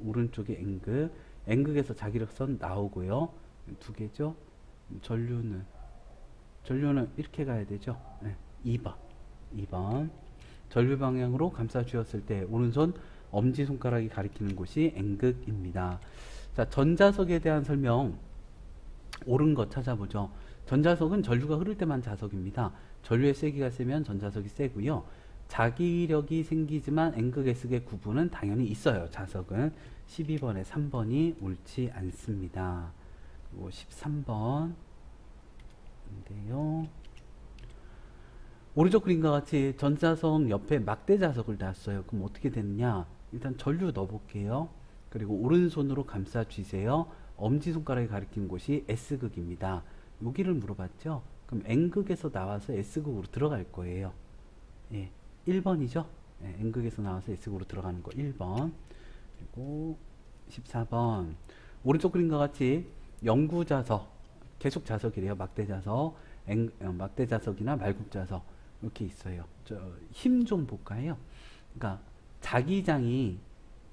오른쪽에 N극. N극에서 자기력선 나오고요. 두 개죠. 전류는 이렇게 가야 되죠. 네, 2번. 전류 방향으로 감싸 주었을 때 오른손 엄지손가락이 가리키는 곳이 N극입니다. 자, 전자석에 대한 설명 옳은 거 찾아보죠. 전자석은 전류가 흐를 때만 자석입니다. 전류의 세기가 세면 전자석이 세고요. 자기력이 생기지만 N극, S극의 구분은 당연히 있어요. 자석은 12번에 3번이 옳지 않습니다. 그리고 13번인데요. 오른쪽 그림과 같이 전자석 옆에 막대 자석을 놨어요. 그럼 어떻게 됐냐? 일단 전류 넣어볼게요. 그리고 오른손으로 감싸 주세요. 엄지손가락이 가리키는 곳이 S극입니다. 여기를 물어봤죠? 그럼 N극에서 나와서 S극으로 들어갈 거예요. 예, 1번이죠? 예, N극에서 나와서 S극으로 들어가는 거 1번. 그리고 14번. 오른쪽 그림과 같이 영구 자석, 계속 자석이래요. 막대 자석, 막대 자석이나 말굽 자석 이렇게 있어요. 힘 좀 볼까요? 그러니까 자기장이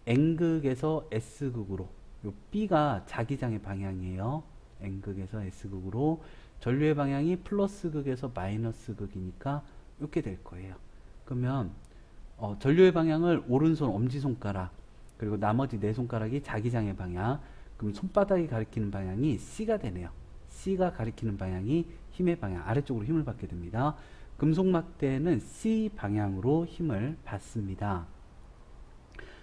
N극에서 S극으로, 요 B가 자기장의 방향이에요. N극에서 S극으로, 전류의 방향이 플러스극에서 마이너스극이니까 이렇게 될 거예요. 그러면 전류의 방향을 오른손 엄지손가락 그리고 나머지 네 손가락이 자기장의 방향, 그럼 손바닥이 가리키는 방향이 C가 되네요. C가 가리키는 방향이 힘의 방향, 아래쪽으로 힘을 받게 됩니다. 금속 막대는 C 방향으로 힘을 받습니다.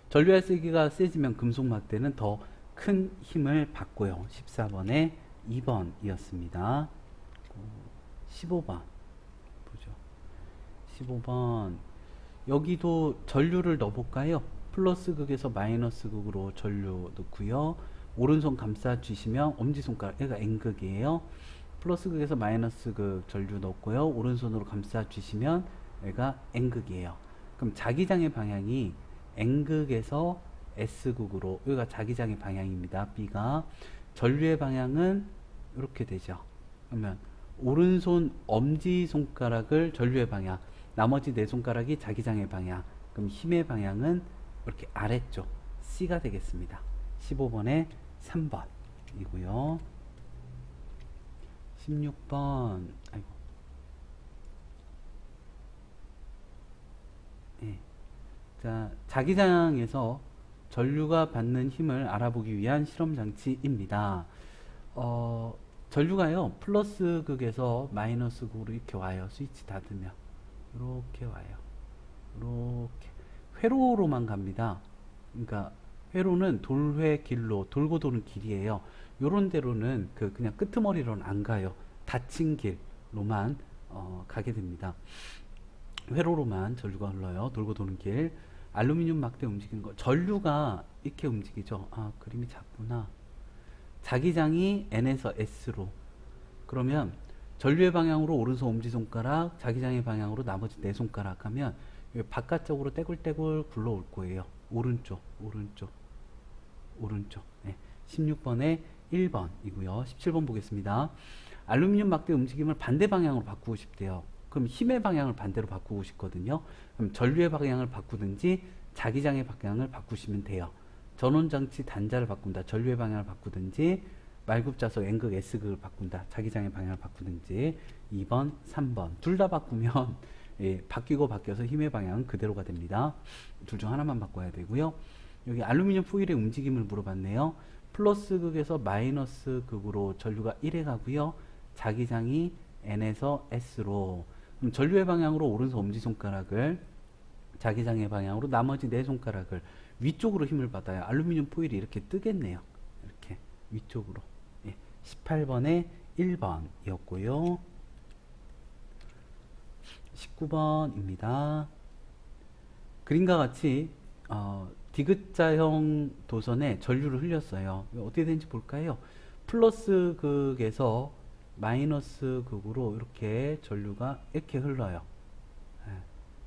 전류의 세기가 세지면 금속 막대는 더 큰 힘을 받고요. 14번에 2번이었습니다. 15번 보죠. 15번 여기도 전류를 넣어볼까요? 플러스 극에서 마이너스 극으로 전류 넣고요. 오른손 감싸 주시면 엄지손가락, 얘가 N극이에요. 플러스 극에서 마이너스 극 전류 넣고요. 오른손으로 감싸 주시면 얘가 N극이에요. 그럼 자기장의 방향이 N극에서 S극으로, 여기가 자기장의 방향입니다. B가. 전류의 방향은 이렇게 되죠. 그러면 오른손 엄지손가락을 전류의 방향, 나머지 네 손가락이 자기장의 방향. 그럼 힘의 방향은 이렇게 아래쪽 C가 되겠습니다. 15번에 3번이고요. 16번 아이고. 예. 자, 자기장에서 전류가 받는 힘을 알아보기 위한 실험 장치입니다. 전류가요 플러스 극에서 마이너스 극으로 이렇게 와요. 스위치 닫으면 이렇게 와요. 이렇게 회로로만 갑니다. 그러니까 회로는 돌회 길로 돌고 도는 길이에요. 요런 데로는 그냥 끄트머리로는 안 가요. 닫힌 길로만 가게 됩니다. 회로로만 전류가 흘러요. 돌고 도는 길. 알루미늄 막대 움직이는 거. 전류가 이렇게 움직이죠. 아, 그림이 작구나. 자기장이 N에서 S로. 그러면 전류의 방향으로 오른손 엄지손가락, 자기장의 방향으로 나머지 네 손가락 하면 바깥쪽으로 떼굴떼굴 굴러올 거예요. 오른쪽, 오른쪽, 오른쪽. 네. 16번에 1번이고요. 17번 보겠습니다. 알루미늄 막대 움직임을 반대 방향으로 바꾸고 싶대요. 그럼 힘의 방향을 반대로 바꾸고 싶거든요. 그럼 전류의 방향을 바꾸든지 자기장의 방향을 바꾸시면 돼요. 전원장치 단자를 바꾼다. 전류의 방향을 바꾸든지 말굽자석 N극 S극을 바꾼다. 자기장의 방향을 바꾸든지 2번, 3번 둘 다 바꾸면 예, 바뀌고 바뀌어서 힘의 방향은 그대로가 됩니다. 둘 중 하나만 바꿔야 되고요. 여기 알루미늄 포일의 움직임을 물어봤네요. 플러스 극에서 마이너스 극으로 전류가 1에 가고요. 자기장이 N에서 S로. 그럼 전류의 방향으로 오른손 엄지손가락을, 자기장의 방향으로 나머지 네 손가락을 위쪽으로 힘을 받아요. 알루미늄 포일이 이렇게 뜨겠네요. 이렇게 위쪽으로. 예, 18번에 1번이었고요. 19번입니다. 그림과 같이 디귿자형 도선에 전류를 흘렸어요. 어떻게 되는지 볼까요? 플러스 극에서 마이너스 극으로 이렇게 전류가 이렇게 흘러요.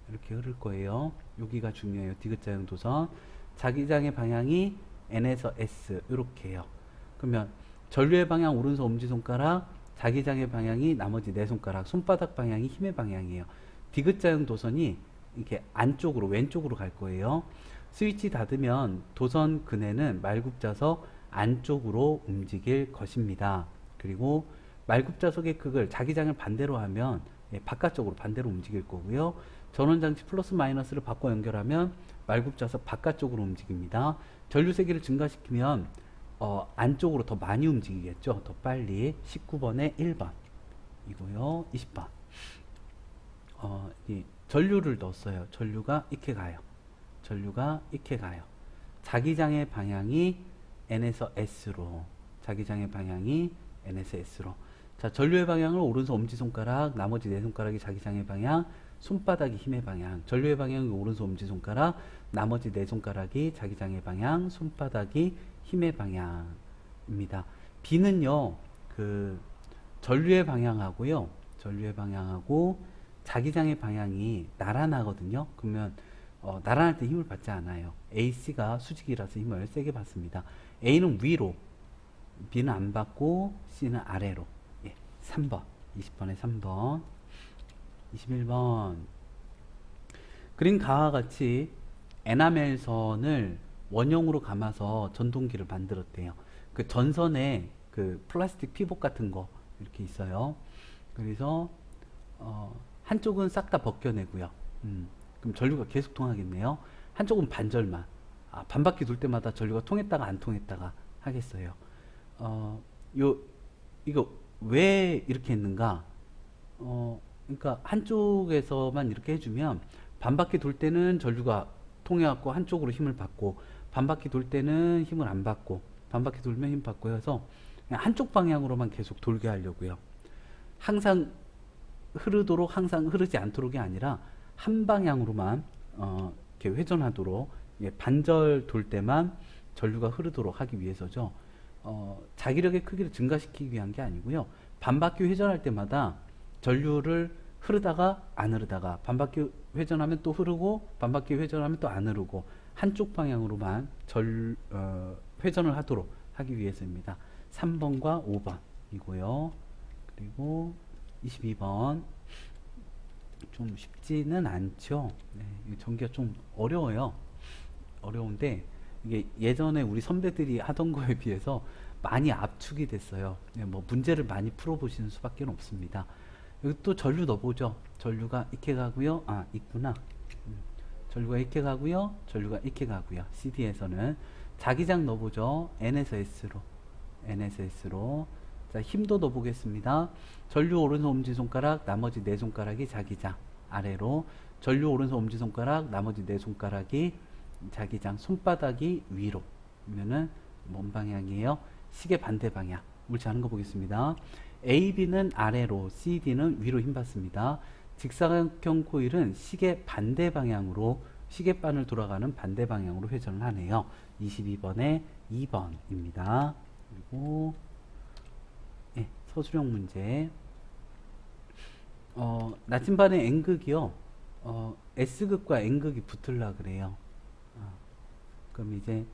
이렇게 흐를 거예요. 여기가 중요해요. 디귿자형 도선. 자기장의 방향이 N에서 S 이렇게요. 그러면 전류의 방향 오른손 엄지손가락, 자기장의 방향이 나머지 네 손가락, 손바닥 방향이 힘의 방향이에요. 디귿자형 도선이 이렇게 안쪽으로 왼쪽으로 갈 거예요. 스위치 닫으면 도선 근해는 말굽자석 안쪽으로 움직일 것입니다. 그리고 말굽자석의 극을 자기장을 반대로 하면 바깥쪽으로 반대로 움직일 거고요. 전원장치 플러스 마이너스를 바꿔 연결하면 말굽자석 바깥쪽으로 움직입니다. 전류 세기를 증가시키면 안쪽으로 더 많이 움직이겠죠. 더 빨리. 19번에 1번 이고요. 20번 이 전류를 넣었어요. 전류가 이렇게 가요. 전류가 이렇게 가요. 자기장의 방향이 N에서 S로. 자기장의 방향이 N에서 S로. 자, 전류의 방향을 오른손 엄지손가락, 나머지 네 손가락이 자기장의 방향, 손바닥이 힘의 방향. 전류의 방향이 오른손 엄지손가락, 나머지 네 손가락이 자기장의 방향, 손바닥이 힘의 방향입니다. B는요, 전류의 방향하고요, 전류의 방향하고 자기장의 방향이 나란하거든요. 그러면 나란할 때 힘을 받지 않아요. AC가 수직이라서 힘을 세게 받습니다. A는 위로, B는 안 받고 C는 아래로. 3번, 20번에 3번, 21번. 그림 가와 같이 에나멜 선을 원형으로 감아서 전동기를 만들었대요. 그 전선에 그 플라스틱 피복 같은 거 이렇게 있어요. 그래서 한쪽은 싹 다 벗겨내고요. 그럼 전류가 계속 통하겠네요. 한쪽은 반절만. 반바퀴 돌 때마다 전류가 통했다가 안 통했다가 하겠어요. 이거 왜 이렇게 했는가? 그러니까 한쪽에서만 이렇게 해주면 반바퀴 돌 때는 전류가 통해갖고 한쪽으로 힘을 받고 반바퀴 돌 때는 힘을 안 받고 반바퀴 돌면 힘 받고 해서 그냥 한쪽 방향으로만 계속 돌게 하려고요. 항상 흐르도록 항상 흐르지 않도록이 아니라 한 방향으로만 이렇게 회전하도록 예, 반절 돌 때만 전류가 흐르도록 하기 위해서죠. 자기력의 크기를 증가시키기 위한 게 아니고요. 반바퀴 회전할 때마다 전류를 흐르다가 안 흐르다가 반바퀴 회전하면 또 흐르고 반바퀴 회전하면 또 안 흐르고 한쪽 방향으로만 회전을 하도록 하기 위해서입니다. 3번과 5번이고요. 그리고 22번 좀 쉽지는 않죠. 네, 전기가 좀 어려워요. 어려운데 이게 예전에 우리 선배들이 하던 거에 비해서 많이 압축이 됐어요. 네, 뭐 문제를 많이 풀어보시는 수밖에 없습니다. 여기 또 전류 넣어보죠. 전류가 이렇게 가고요. 아, 있구나. 전류가 이렇게 가고요. 전류가 이렇게 가고요. CD에서는 자기장 넣어보죠. N에서 S로. N에서 S로. 자, 힘도 넣어보겠습니다. 전류 오른손 엄지손가락, 나머지 네 손가락이 자기장. 아래로. 전류 오른손 엄지손가락, 나머지 네 손가락이 자기장. 손바닥이 위로. 그러면은 뭔 방향이에요? 시계 반대 방향. 옳지 않은 거 보겠습니다. AB는 아래로, CD는 위로 힘받습니다. 직사각형 코일은 시계 반대 방향으로, 시계반을 돌아가는 반대 방향으로 회전을 하네요. 22번에 2번입니다. 그리고 예, 서술형 문제. 나침반의 N극이요. S극과 N극이 붙으려 그래요. 그럼 이제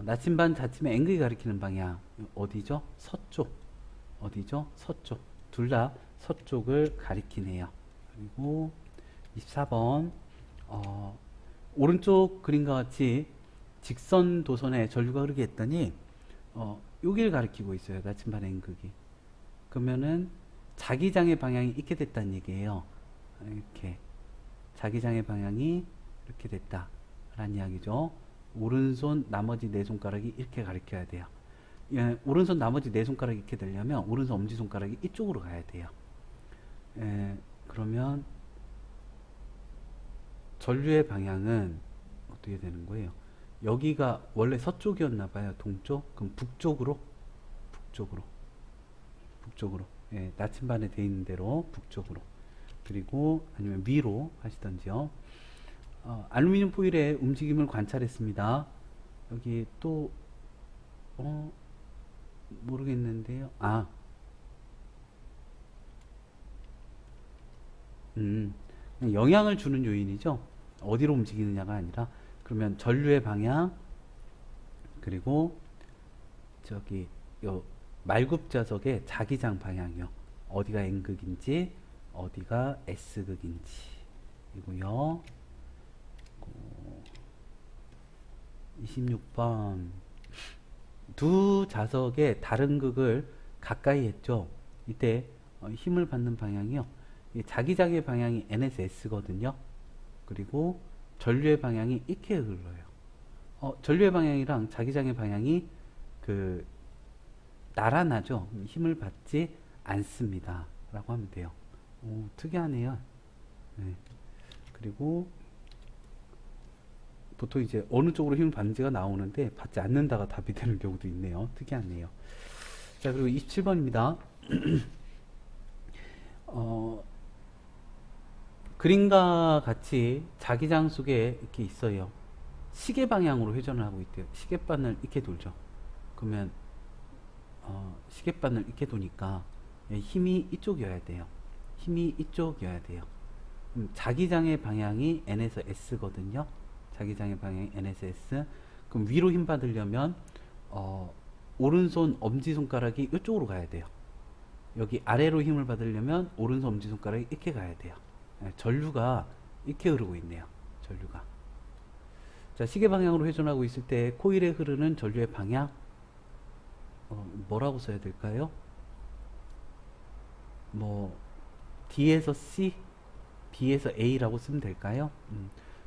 나침반 자침의 N극이 가리키는 방향 어디죠? 서쪽. 어디죠? 서쪽. 둘 다 서쪽을 가리키네요. 그리고 24번 오른쪽 그림과 같이 직선 도선에 전류가 흐르게 했더니 여기를 가리키고 있어요. 나침반 N극이. 그러면은 자기장의 방향이 이렇게 됐다는 얘기예요. 이렇게 자기장의 방향이 이렇게 됐다 라는 이야기죠. 오른손 나머지 네 손가락이 이렇게 가리켜야 돼요. 예, 오른손 나머지 네 손가락이 이렇게 되려면 오른손 엄지손가락이 이쪽으로 가야 돼요. 그러면 전류의 방향은 어떻게 되는 거예요? 여기가 원래 서쪽이었나 봐요. 동쪽? 그럼 북쪽으로? 북쪽으로. 예, 나침반에 돼 있는 대로 북쪽으로. 그리고 아니면 위로 하시던지요. 알루미늄 포일의 움직임을 관찰했습니다. 여기 또 모르겠는데요. 영향을 주는 요인이죠. 어디로 움직이느냐가 아니라. 그러면 전류의 방향, 그리고 저기 요 말굽자석의 자기장 방향이요. 어디가 N극인지 어디가 S극인지 이고요. 26번 두 자석의 다른 극을 가까이 했죠. 이때 힘을 받는 방향이요. 자기장의 방향이 N에서 S거든요. 그리고 전류의 방향이 이렇게 흘러요. 전류의 방향이랑 자기장의 방향이 나란하죠. 힘을 받지 않습니다. 라고 하면 돼요. 특이하네요. 네. 그리고 보통 이제 어느 쪽으로 힘을 받는지가 나오는데 받지 않는다가 답이 되는 경우도 있네요. 특이하네요. 자, 그리고 27번입니다. 그림과 같이 자기장 속에 이렇게 있어요. 시계 방향으로 회전을 하고 있대요. 시계반을 이렇게 돌죠. 그러면 시계반을 이렇게 도니까 힘이 이쪽이어야 돼요. 힘이 이쪽이어야 돼요. 자기장의 방향이 N에서 S거든요. 자기장의 방향이 N에서 S. 그럼 위로 힘 받으려면 오른손 엄지손가락이 이쪽으로 가야 돼요. 여기 아래로 힘을 받으려면 오른손 엄지손가락이 이렇게 가야 돼요. 전류가 이렇게 흐르고 있네요. 전류가. 자, 시계 방향으로 회전하고 있을 때 코일에 흐르는 전류의 방향 뭐라고 써야 될까요? 뭐 D에서 C, B에서 A라고 쓰면 될까요?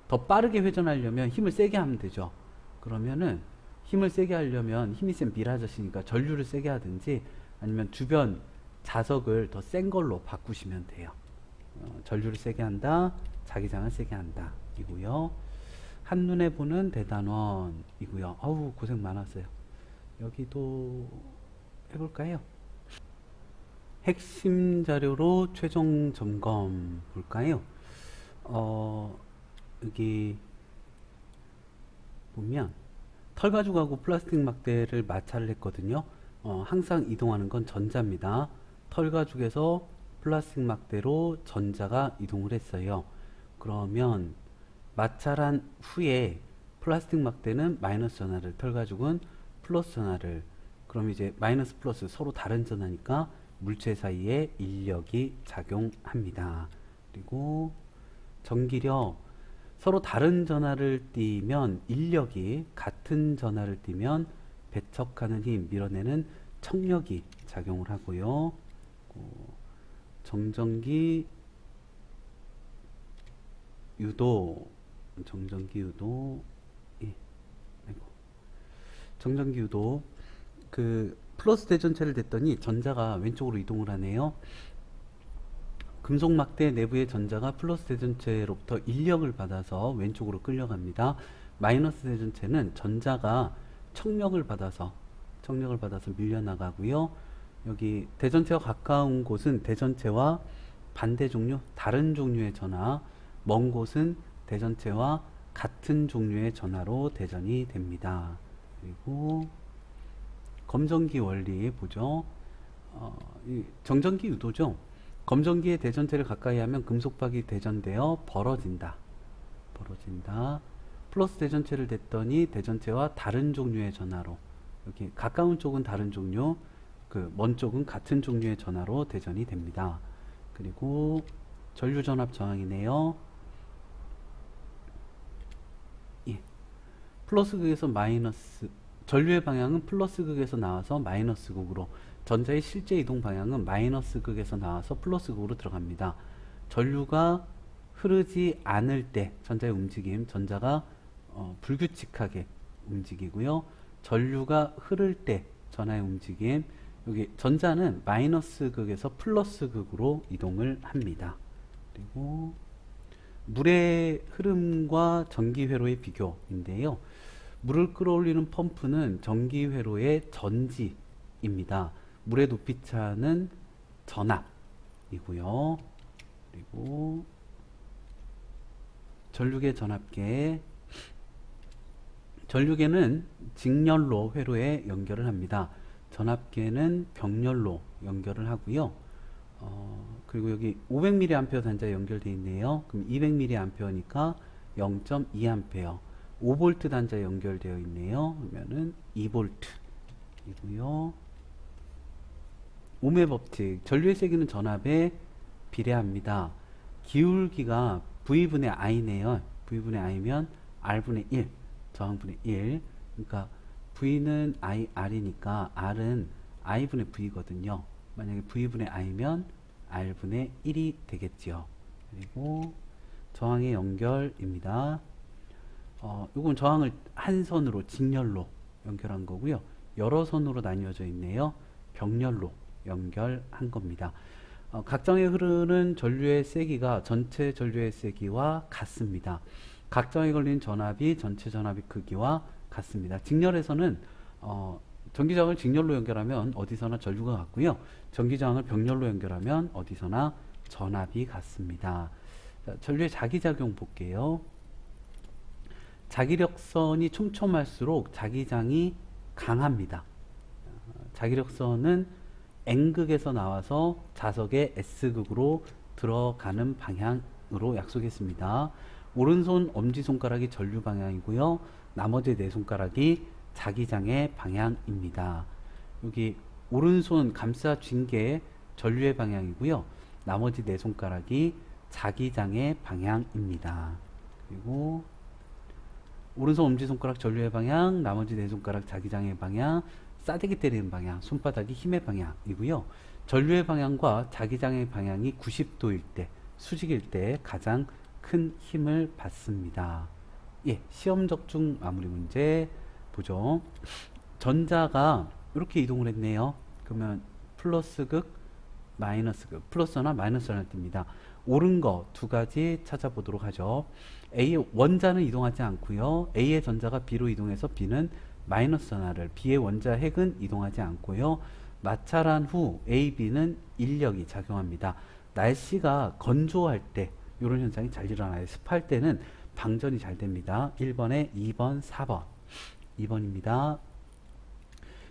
더 빠르게 회전하려면 힘을 세게 하면 되죠. 그러면은 힘을 세게 하려면 힘이 센 미라젓이니까 전류를 세게 하든지 아니면 주변 자석을 더 센 걸로 바꾸시면 돼요. 전류를 세게 한다, 자기장을 세게 한다 이고요. 한눈에 보는 대단원이고요. 어우 고생 많았어요. 여기도 해볼까요? 핵심 자료로 최종 점검 볼까요? 여기 보면 털가죽하고 플라스틱 막대를 마찰을 했거든요. 항상 이동하는 건 전자입니다. 털가죽에서 플라스틱 막대로 전자가 이동을 했어요. 그러면 마찰한 후에 플라스틱 막대는 마이너스 전하를, 털가죽은 플러스 전하를, 그럼 이제 마이너스 플러스 서로 다른 전하니까 물체 사이에 인력이 작용합니다. 그리고 전기력, 서로 다른 전하를 띠면 인력이, 같은 전하를 띠면 배척하는 힘, 밀어내는 척력이 작용을 하고요. 정전기 유도, 예, 아이고. 정전기 유도, 그 플러스 대전체를 댔더니 전자가 왼쪽으로 이동을 하네요. 금속 막대 내부의 전자가 플러스 대전체로부터 인력을 받아서 왼쪽으로 끌려갑니다. 마이너스 대전체는 전자가 척력을 받아서 밀려나가고요. 여기 대전체와 가까운 곳은 대전체와 반대 종류, 다른 종류의 전하, 먼 곳은 대전체와 같은 종류의 전하로 대전이 됩니다. 그리고 검전기 원리 보죠. 이 정전기 유도죠. 검전기의 대전체를 가까이 하면 금속박이 대전되어 벌어진다. 플러스 대전체를 댔더니 대전체와 다른 종류의 전하로, 여기 가까운 쪽은 다른 종류, 그 먼 쪽은 같은 종류의 전하로 대전이 됩니다. 그리고 전류전압 저항이네요. 예. 플러스 극에서 마이너스, 전류의 방향은 플러스 극에서 나와서 마이너스 극으로, 전자의 실제 이동 방향은 마이너스 극에서 나와서 플러스 극으로 들어갑니다. 전류가 흐르지 않을 때 전자의 움직임, 전자가 불규칙하게 움직이고요. 전류가 흐를 때 전하의 움직임, 여기 전자는 마이너스 극에서 플러스 극으로 이동을 합니다. 그리고 물의 흐름과 전기 회로의 비교인데요. 물을 끌어올리는 펌프는 전기 회로의 전지입니다. 물의 높이 차는 전압이고요. 그리고 전류계 전압계, 전류계는 직렬로 회로에 연결을 합니다. 전압계는 병렬로 연결을 하고요. 그리고 여기 500mA 단자에 연결되어 있네요. 그럼 200mA니까 0.2A, 5V 단자에 연결되어 있네요. 그러면은 2V이고요. ohm의 법칙, 전류의 세기는 전압에 비례합니다. 기울기가 V분의 I네요. V분의 I면 R분의 1, 저항분의 1. 그러니까 V는 IR이니까 R은 I분의 V거든요. 만약에 V분의 I면 R분의 1이 되겠지요. 그리고 저항의 연결입니다. 이건 저항을 한 선으로 직렬로 연결한 거고요. 여러 선으로 나뉘어져 있네요. 병렬로 연결한 겁니다. 각 장에 흐르는 전류의 세기가 전체 전류의 세기와 같습니다. 각 장에 걸린 전압이 전체 전압의 크기와 같습니다. 직렬에서는 전기저항을 직렬로 연결하면 어디서나 전류가 같고요. 전기저항을 병렬로 연결하면 어디서나 전압이 같습니다. 자, 전류의 자기작용 볼게요. 자기력선이 촘촘할수록 자기장이 강합니다. 자기력선은 N극에서 나와서 자석의 S극으로 들어가는 방향으로 약속했습니다. 오른손 엄지손가락이 전류 방향이고요. 나머지 네 손가락이 자기장의 방향입니다. 여기 오른손 감싸 쥔 게 전류의 방향이고요. 나머지 네 손가락이 자기장의 방향입니다. 그리고 오른손 엄지손가락 전류의 방향, 나머지 네 손가락 자기장의 방향, 싸대기 때리는 방향, 손바닥이 힘의 방향이고요. 전류의 방향과 자기장의 방향이 90도일 때, 수직일 때 가장 큰 힘을 받습니다. 예, 시험 적중 마무리 문제 보죠. 전자가 이렇게 이동을 했네요. 그러면 플러스 극, 마이너스극, 플러스 하나 마이너스 하나 띱니다. 옳은 거 두 가지 찾아보도록 하죠. A의 원자는 이동하지 않고요. A의 전자가 B로 이동해서 B는 마이너스 하나를, B의 원자 핵은 이동하지 않고요. 마찰한 후 A, B는 인력이 작용합니다. 날씨가 건조할 때 이런 현상이 잘 일어나요. 습할 때는 방전이 잘 됩니다. 1번에 2번, 4번. 2번입니다.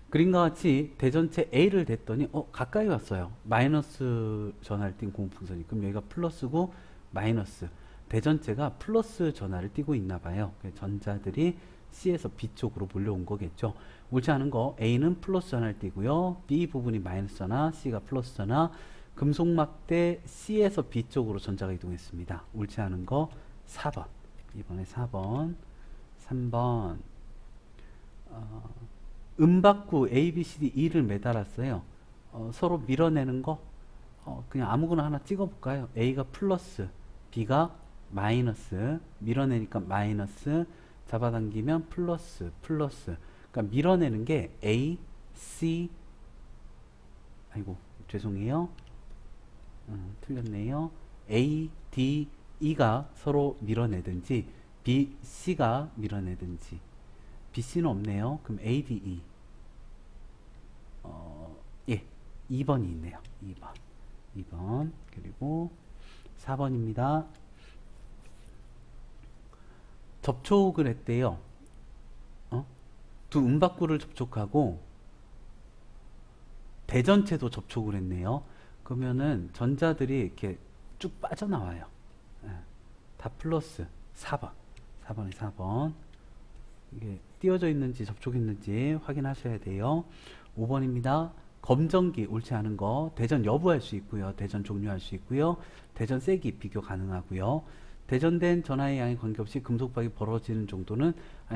그림과 같이 대전체 A를 댔더니 가까이 왔어요. 마이너스 전하를 띈 고무풍선이. 그럼 여기가 플러스고 마이너스. 대전체가 플러스 전하를 띠고 있나 봐요. 전자들이 C에서 B 쪽으로 몰려온 거겠죠. 옳지 않은 거 A는 플러스 전하를 띠고요. B 부분이 마이너스 전하, C가 플러스 전하. 금속막대 C에서 B 쪽으로 전자가 이동했습니다. 옳지 않은 거 4번. 이번에 4번. 3번. 음박구 A, B, C, D, E를 매달았어요. 서로 밀어내는 거 그냥 아무거나 하나 찍어볼까요? A가 플러스, B가 마이너스. 밀어내니까 마이너스, 잡아당기면 플러스, 플러스. 그러니까 밀어내는 게 A, C, 아이고 죄송해요. 틀렸네요. A, D, E가 서로 밀어내든지 B, C가 밀어내든지. B, C는 없네요. 그럼 A, D, E. 예, 2번이 있네요. 2번. 2번. 그리고 4번입니다. 접촉을 했대요. 두 음박구를 접촉하고 대전체도 접촉을 했네요. 그러면은 전자들이 이렇게 쭉 빠져나와요. 예, 다 플러스. 4번. 4번에 4번. 이게 띄어져 있는지 접촉했는지 확인하셔야 돼요. 5번입니다. 검전기 옳지 않은 거 대전 여부할 수 있고요. 대전 종료할 수 있고요. 대전 세기 비교 가능하고요. 대전된 전하의 양에 관계없이 금속박이 벌어지는 정도는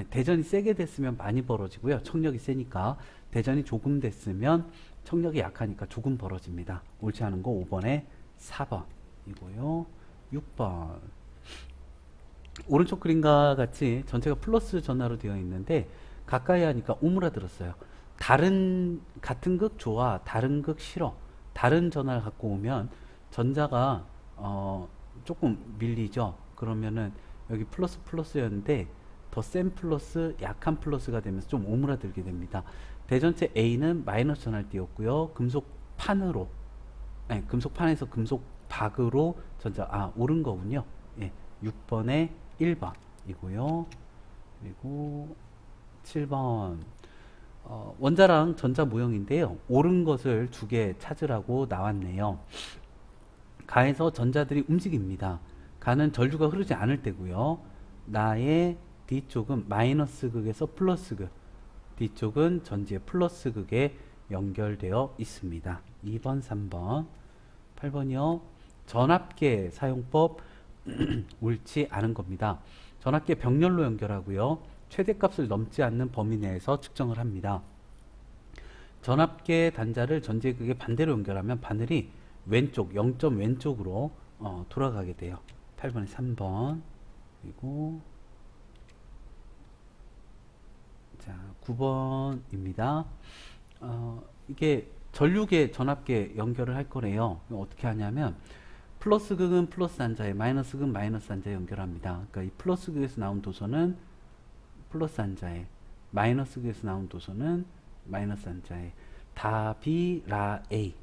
대전이 세게 됐으면 많이 벌어지고요. 청력이 세니까. 대전이 조금 됐으면 청력이 약하니까 조금 벌어집니다. 옳지 않은 거 5번에 4번이고요. 6번. 오른쪽 그림과 같이 전체가 플러스 전하로 되어 있는데 가까이 하니까 오므라들었어요. 같은 극 좋아, 다른 극 싫어. 다른 전하를 갖고 오면 전자가 조금 밀리죠. 그러면은 여기 플러스 플러스였는데 더 센 플러스, 약한 플러스가 되면서 좀 오므라들게 됩니다. 대전체 A는 마이너스 전하를 띄웠고요. 금속판으로, 금속판에서 금속박으로 전자, 옳은 거군요. 예, 6번에 1번이고요. 그리고 7번. 원자랑 전자 모형인데요. 옳은 것을 두 개 찾으라고 나왔네요. 가에서 전자들이 움직입니다. 가는 전류가 흐르지 않을 때고요. 나의 D쪽은 마이너스 극에서 플러스 극, D쪽은 전지의 플러스 극에 연결되어 있습니다. 2번, 3번. 8번이요. 전압계 사용법 옳지 않은 겁니다. 전압계 병렬로 연결하고요. 최대값을 넘지 않는 범위 내에서 측정을 합니다. 전압계 단자를 전지의 극에 반대로 연결하면 바늘이 왼쪽, 0점 왼쪽으로 돌아가게 돼요. 8번에 3번. 그리고 자, 9번입니다. 이게 전류계, 전압계 연결을 할 거래요. 어떻게 하냐면 플러스 극은 플러스 단자에, 마이너스 극은 마이너스 단자에 연결합니다. 그러니까 이 플러스 극에서 나온 도선은 플러스 단자에, 마이너스 극에서 나온 도선은 마이너스 단자에. 다비라 A,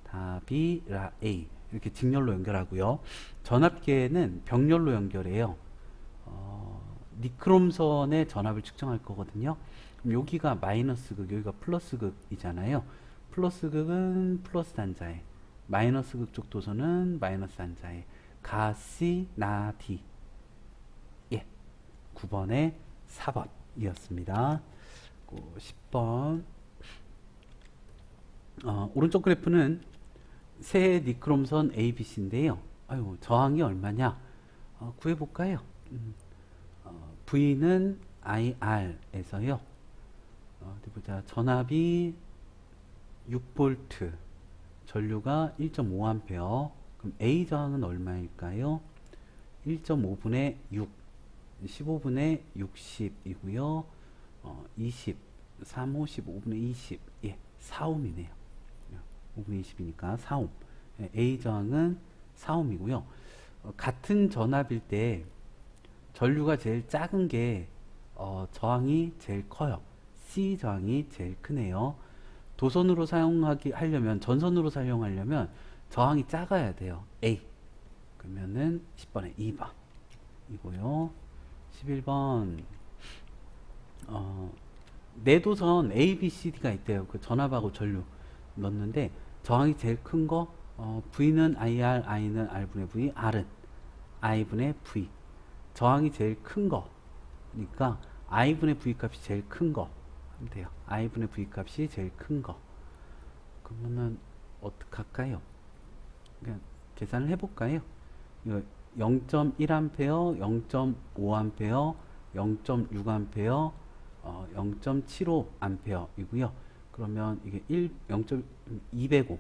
다비라 A 이렇게 직렬로 연결하고요. 전압계는 병렬로 연결해요. 니크롬선의 전압을 측정할 거거든요. 그럼 여기가 마이너스 극, 여기가 플러스 극이잖아요. 플러스 극은 플러스 단자에, 마이너스 극 쪽 도선은 마이너스 단자에. 가시 나디. 예, 9번에 4번이었습니다. 10번. 오른쪽 그래프는 세 니크롬선 ABC인데요. 아유, 저항이 얼마냐? 구해볼까요? V는 IR에서요. 어디 보자. 전압이 6V, 전류가 1.5A. 그럼 A 저항은 얼마일까요? 1.5분의 6, 15분의 60이고요. 20, 3, 5, 15분의 20. 예, 4옴이네요. 5분의 20이니까 4옴. A 저항은 4옴이고요. 같은 전압일 때 전류가 제일 작은 게 저항이 제일 커요. C 저항이 제일 크네요. 도선으로 하려면 전선으로 사용하려면 저항이 작아야 돼요. A. 그러면은 10번에 2번 이고요. 11번 내도선 A, B, C, D가 있대요. 그 전압하고 전류 넣는데 저항이 제일 큰 거 V는 IR, I는 R분의 V, R은 I분의 V. 저항이 제일 큰 거니까 I분의 V 값이 제일 큰 거 하면 돼요. I분의 V 값이 제일 큰 거. 그러면은 어떻게 할까요? 그냥 계산을 해볼까요? 0.1A, 0.5A, 0.6A, 0.75A 이고요. 그러면 이게 0.205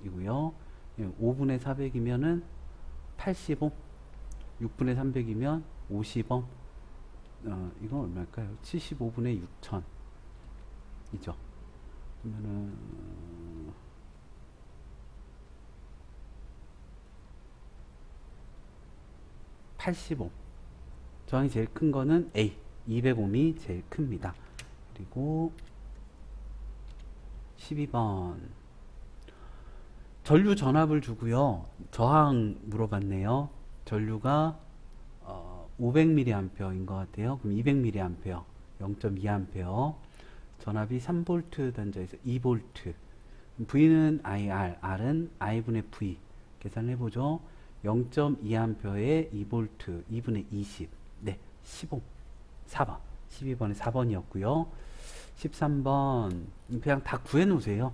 이고요. 5분의 400이면은 80옴, 6분의 300이면 50옴. 이건 얼마일까요? 75분의 6000 이죠. 그러면은 80옴. 저항이 제일 큰 거는 A, 200옴이 제일 큽니다. 그리고 12번 전류 전압을 주고요. 저항 물어봤네요. 전류가 500mA인 것 같아요. 그럼 200mA, 0.2A. 전압이 3V 단자에서 2V. V는 IR, R은 I분의 V. 계산해보죠. 0.2A에 2V, 2분의 20. 네, 15. 4번. 12번에 4번이었고요. 13번. 그냥 다 구해놓으세요.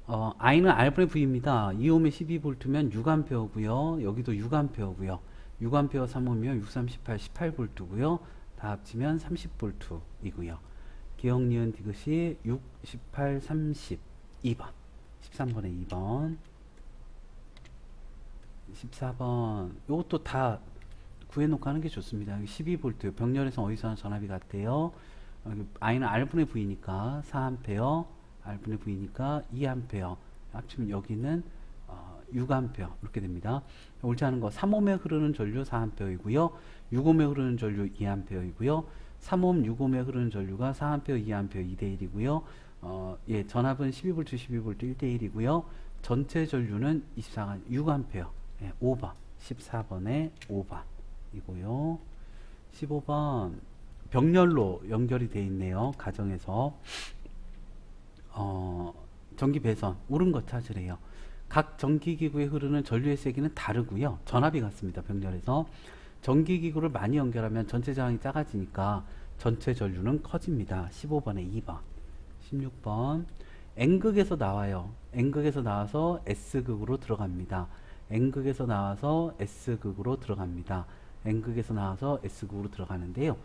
I는 R분의 V입니다. 2옴에 12V면 6A고요. 여기도 6A고요. 6A 3옴이면 6, 3, 18, 18V고요. 다 합치면 30V이고요. 기억, 니은, 디귿이 6, 18, 30, 2번. 13번에 2번. 14번. 요것도 다 구해놓고 하는 게 좋습니다. 12V. 병렬에서 어디서 전압이 같대요. I는 R분의 V니까 4A, R분의 V니까 2A. 합치면 여기는 6A 이렇게 됩니다. 옳지 않은 거 3옴에 흐르는 전류 4A이고요. 6옴에 흐르는 전류 2A이고요. 3옴, 6옴에 흐르는 전류가 4A, 2A 2대1이고요. 예, 전압은 12V, 12V 1대1이고요. 전체 전류는 24가 6A. 예, 5번. 14번에 5번이고요. 15번 병렬로 연결이 되어 있네요. 가정에서 전기 배선 옳은 거 찾으래요. 각 전기기구에 흐르는 전류의 세기는 다르고요. 전압이 같습니다. 병렬에서 전기기구를 많이 연결하면 전체 저항이 작아지니까 전체 전류는 커집니다. 15번에 2번. 16번 N극에서 나와요. N극에서 나와서 S극으로 들어갑니다. N극에서 나와서 S극으로 들어갑니다. N극에서 나와서 S극으로 들어가는데요.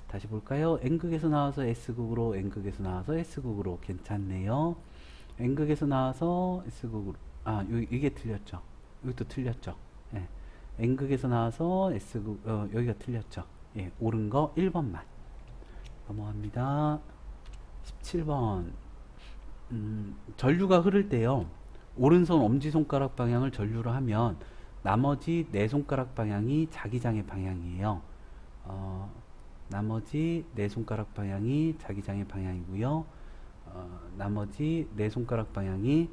다시 볼까요? N극에서 나와서 S극으로, N극에서 나와서 S극으로. 괜찮네요. N극에서 나와서 S극으로. 이게 틀렸죠. 여기도 틀렸죠. 예. N극에서 나와서 S극, 여기가 틀렸죠. 예, 옳은 거 1번만. 넘어갑니다. 17번. 전류가 흐를 때요. 오른손 엄지손가락 방향을 전류로 하면 나머지 네 손가락 방향이 자기장의 방향이에요. 나머지 네 손가락 방향이 자기장의 방향이고요. 나머지 네 손가락 방향이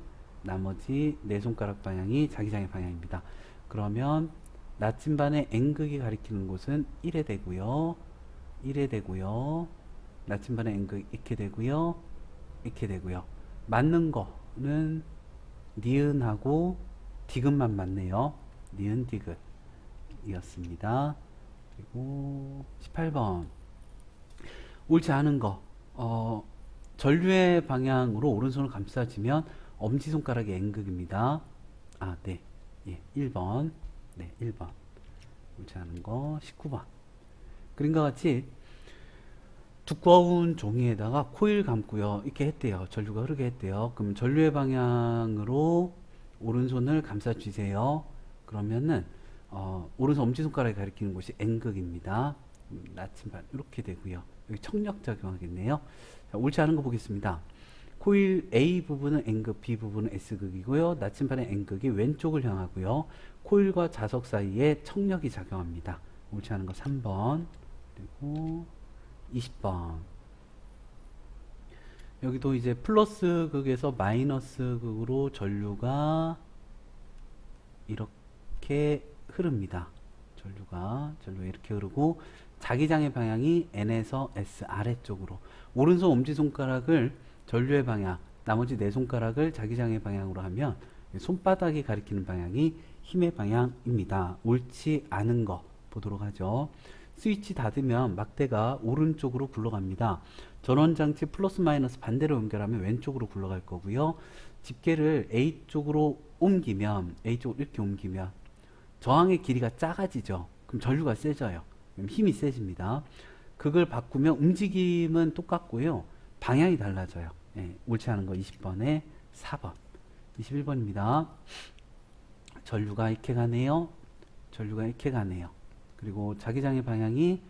자기장의 방향입니다. 그러면 나침반의 N극이 가리키는 곳은 1에 되고요. 1에 되고요. 나침반의 N극 이렇게 되고요. 이렇게 되고요. 맞는 거는 니은하고 디귿만 맞네요. 니은 디귿 이었습니다. 그리고 18번 옳지 않은 거 전류의 방향으로 오른손을 감싸지면 엄지손가락이 N극입니다. 네. 예, 1번. 네, 1번. 옳지 않은 거 19번. 그림과 같이 두꺼운 종이에다가 코일 감고요. 이렇게 했대요. 전류가 흐르게 했대요. 그럼 전류의 방향으로 오른손을 감싸 주세요. 그러면은 오른손 엄지손가락이 가리키는 곳이 N극입니다. 나침반 이렇게 되고요. 여기 청력 작용하겠네요. 자, 옳지 않은 거 보겠습니다. 코일 A 부분은 N극, B 부분은 S극이고요. 나침반의 N극이 왼쪽을 향하고요. 코일과 자석 사이에 청력이 작용합니다. 옳지 않은 거 3번. 그리고 20번. 여기도 이제 플러스 극에서 마이너스 극으로 전류가 이렇게 흐릅니다. 전류가 이렇게 흐르고 자기장의 방향이 N에서 S 아래쪽으로, 오른손 엄지손가락을 전류의 방향, 나머지 네 손가락을 자기장의 방향으로 하면 손바닥이 가리키는 방향이 힘의 방향입니다. 옳지 않은 거 보도록 하죠. 스위치 닫으면 막대가 오른쪽으로 굴러갑니다. 전원장치 플러스 마이너스 반대로 연결하면 왼쪽으로 굴러갈 거고요. 집게를 A 쪽으로 옮기면, A 쪽으로 이렇게 옮기면 저항의 길이가 작아지죠. 그럼 전류가 세져요. 그럼 힘이 세집니다. 그걸 바꾸면 움직임은 똑같고요. 방향이 달라져요. 예, 옳지 않은 거 20번에 4번. 21번입니다. 전류가 이렇게 가네요. 전류가 이렇게 가네요. 그리고 자기장의 방향이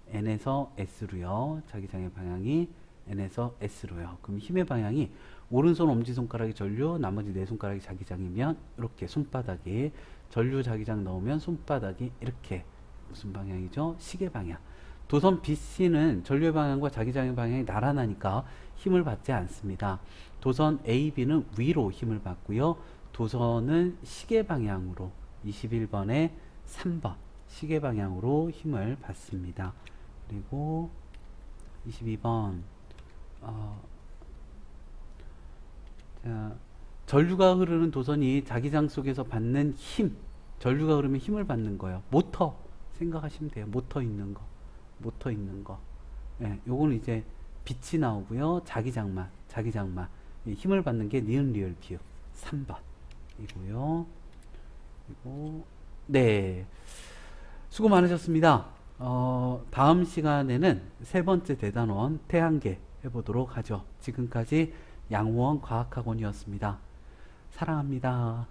N에서 S로요. 자기장의 방향이 N에서 S로요. 그럼 힘의 방향이 오른손 엄지손가락이 전류, 나머지 네 손가락이 자기장이면 이렇게 손바닥에 전류 자기장 넣으면 손바닥이 이렇게 무슨 방향이죠? 시계 방향. 도선 BC는 전류의 방향과 자기장의 방향이 나란하니까 힘을 받지 않습니다. 도선 AB는 위로 힘을 받고요. 도선은 시계 방향으로 21번에 3번 시계 방향으로 힘을 받습니다. 그리고 22번 자, 전류가 흐르는 도선이 자기장 속에서 받는 힘, 전류가 흐르면 힘을 받는 거예요. 모터 생각하시면 돼요. 모터 있는 거. 예, 요거는 이제 빛이 나오고요. 자기장만 힘을 받는 게 니은 리을 비읍 3번이고요. 그리고 네, 수고 많으셨습니다. 다음 시간에는 세 번째 대단원 태양계 해보도록 하죠. 지금까지 양호원 과학학원이었습니다. 사랑합니다.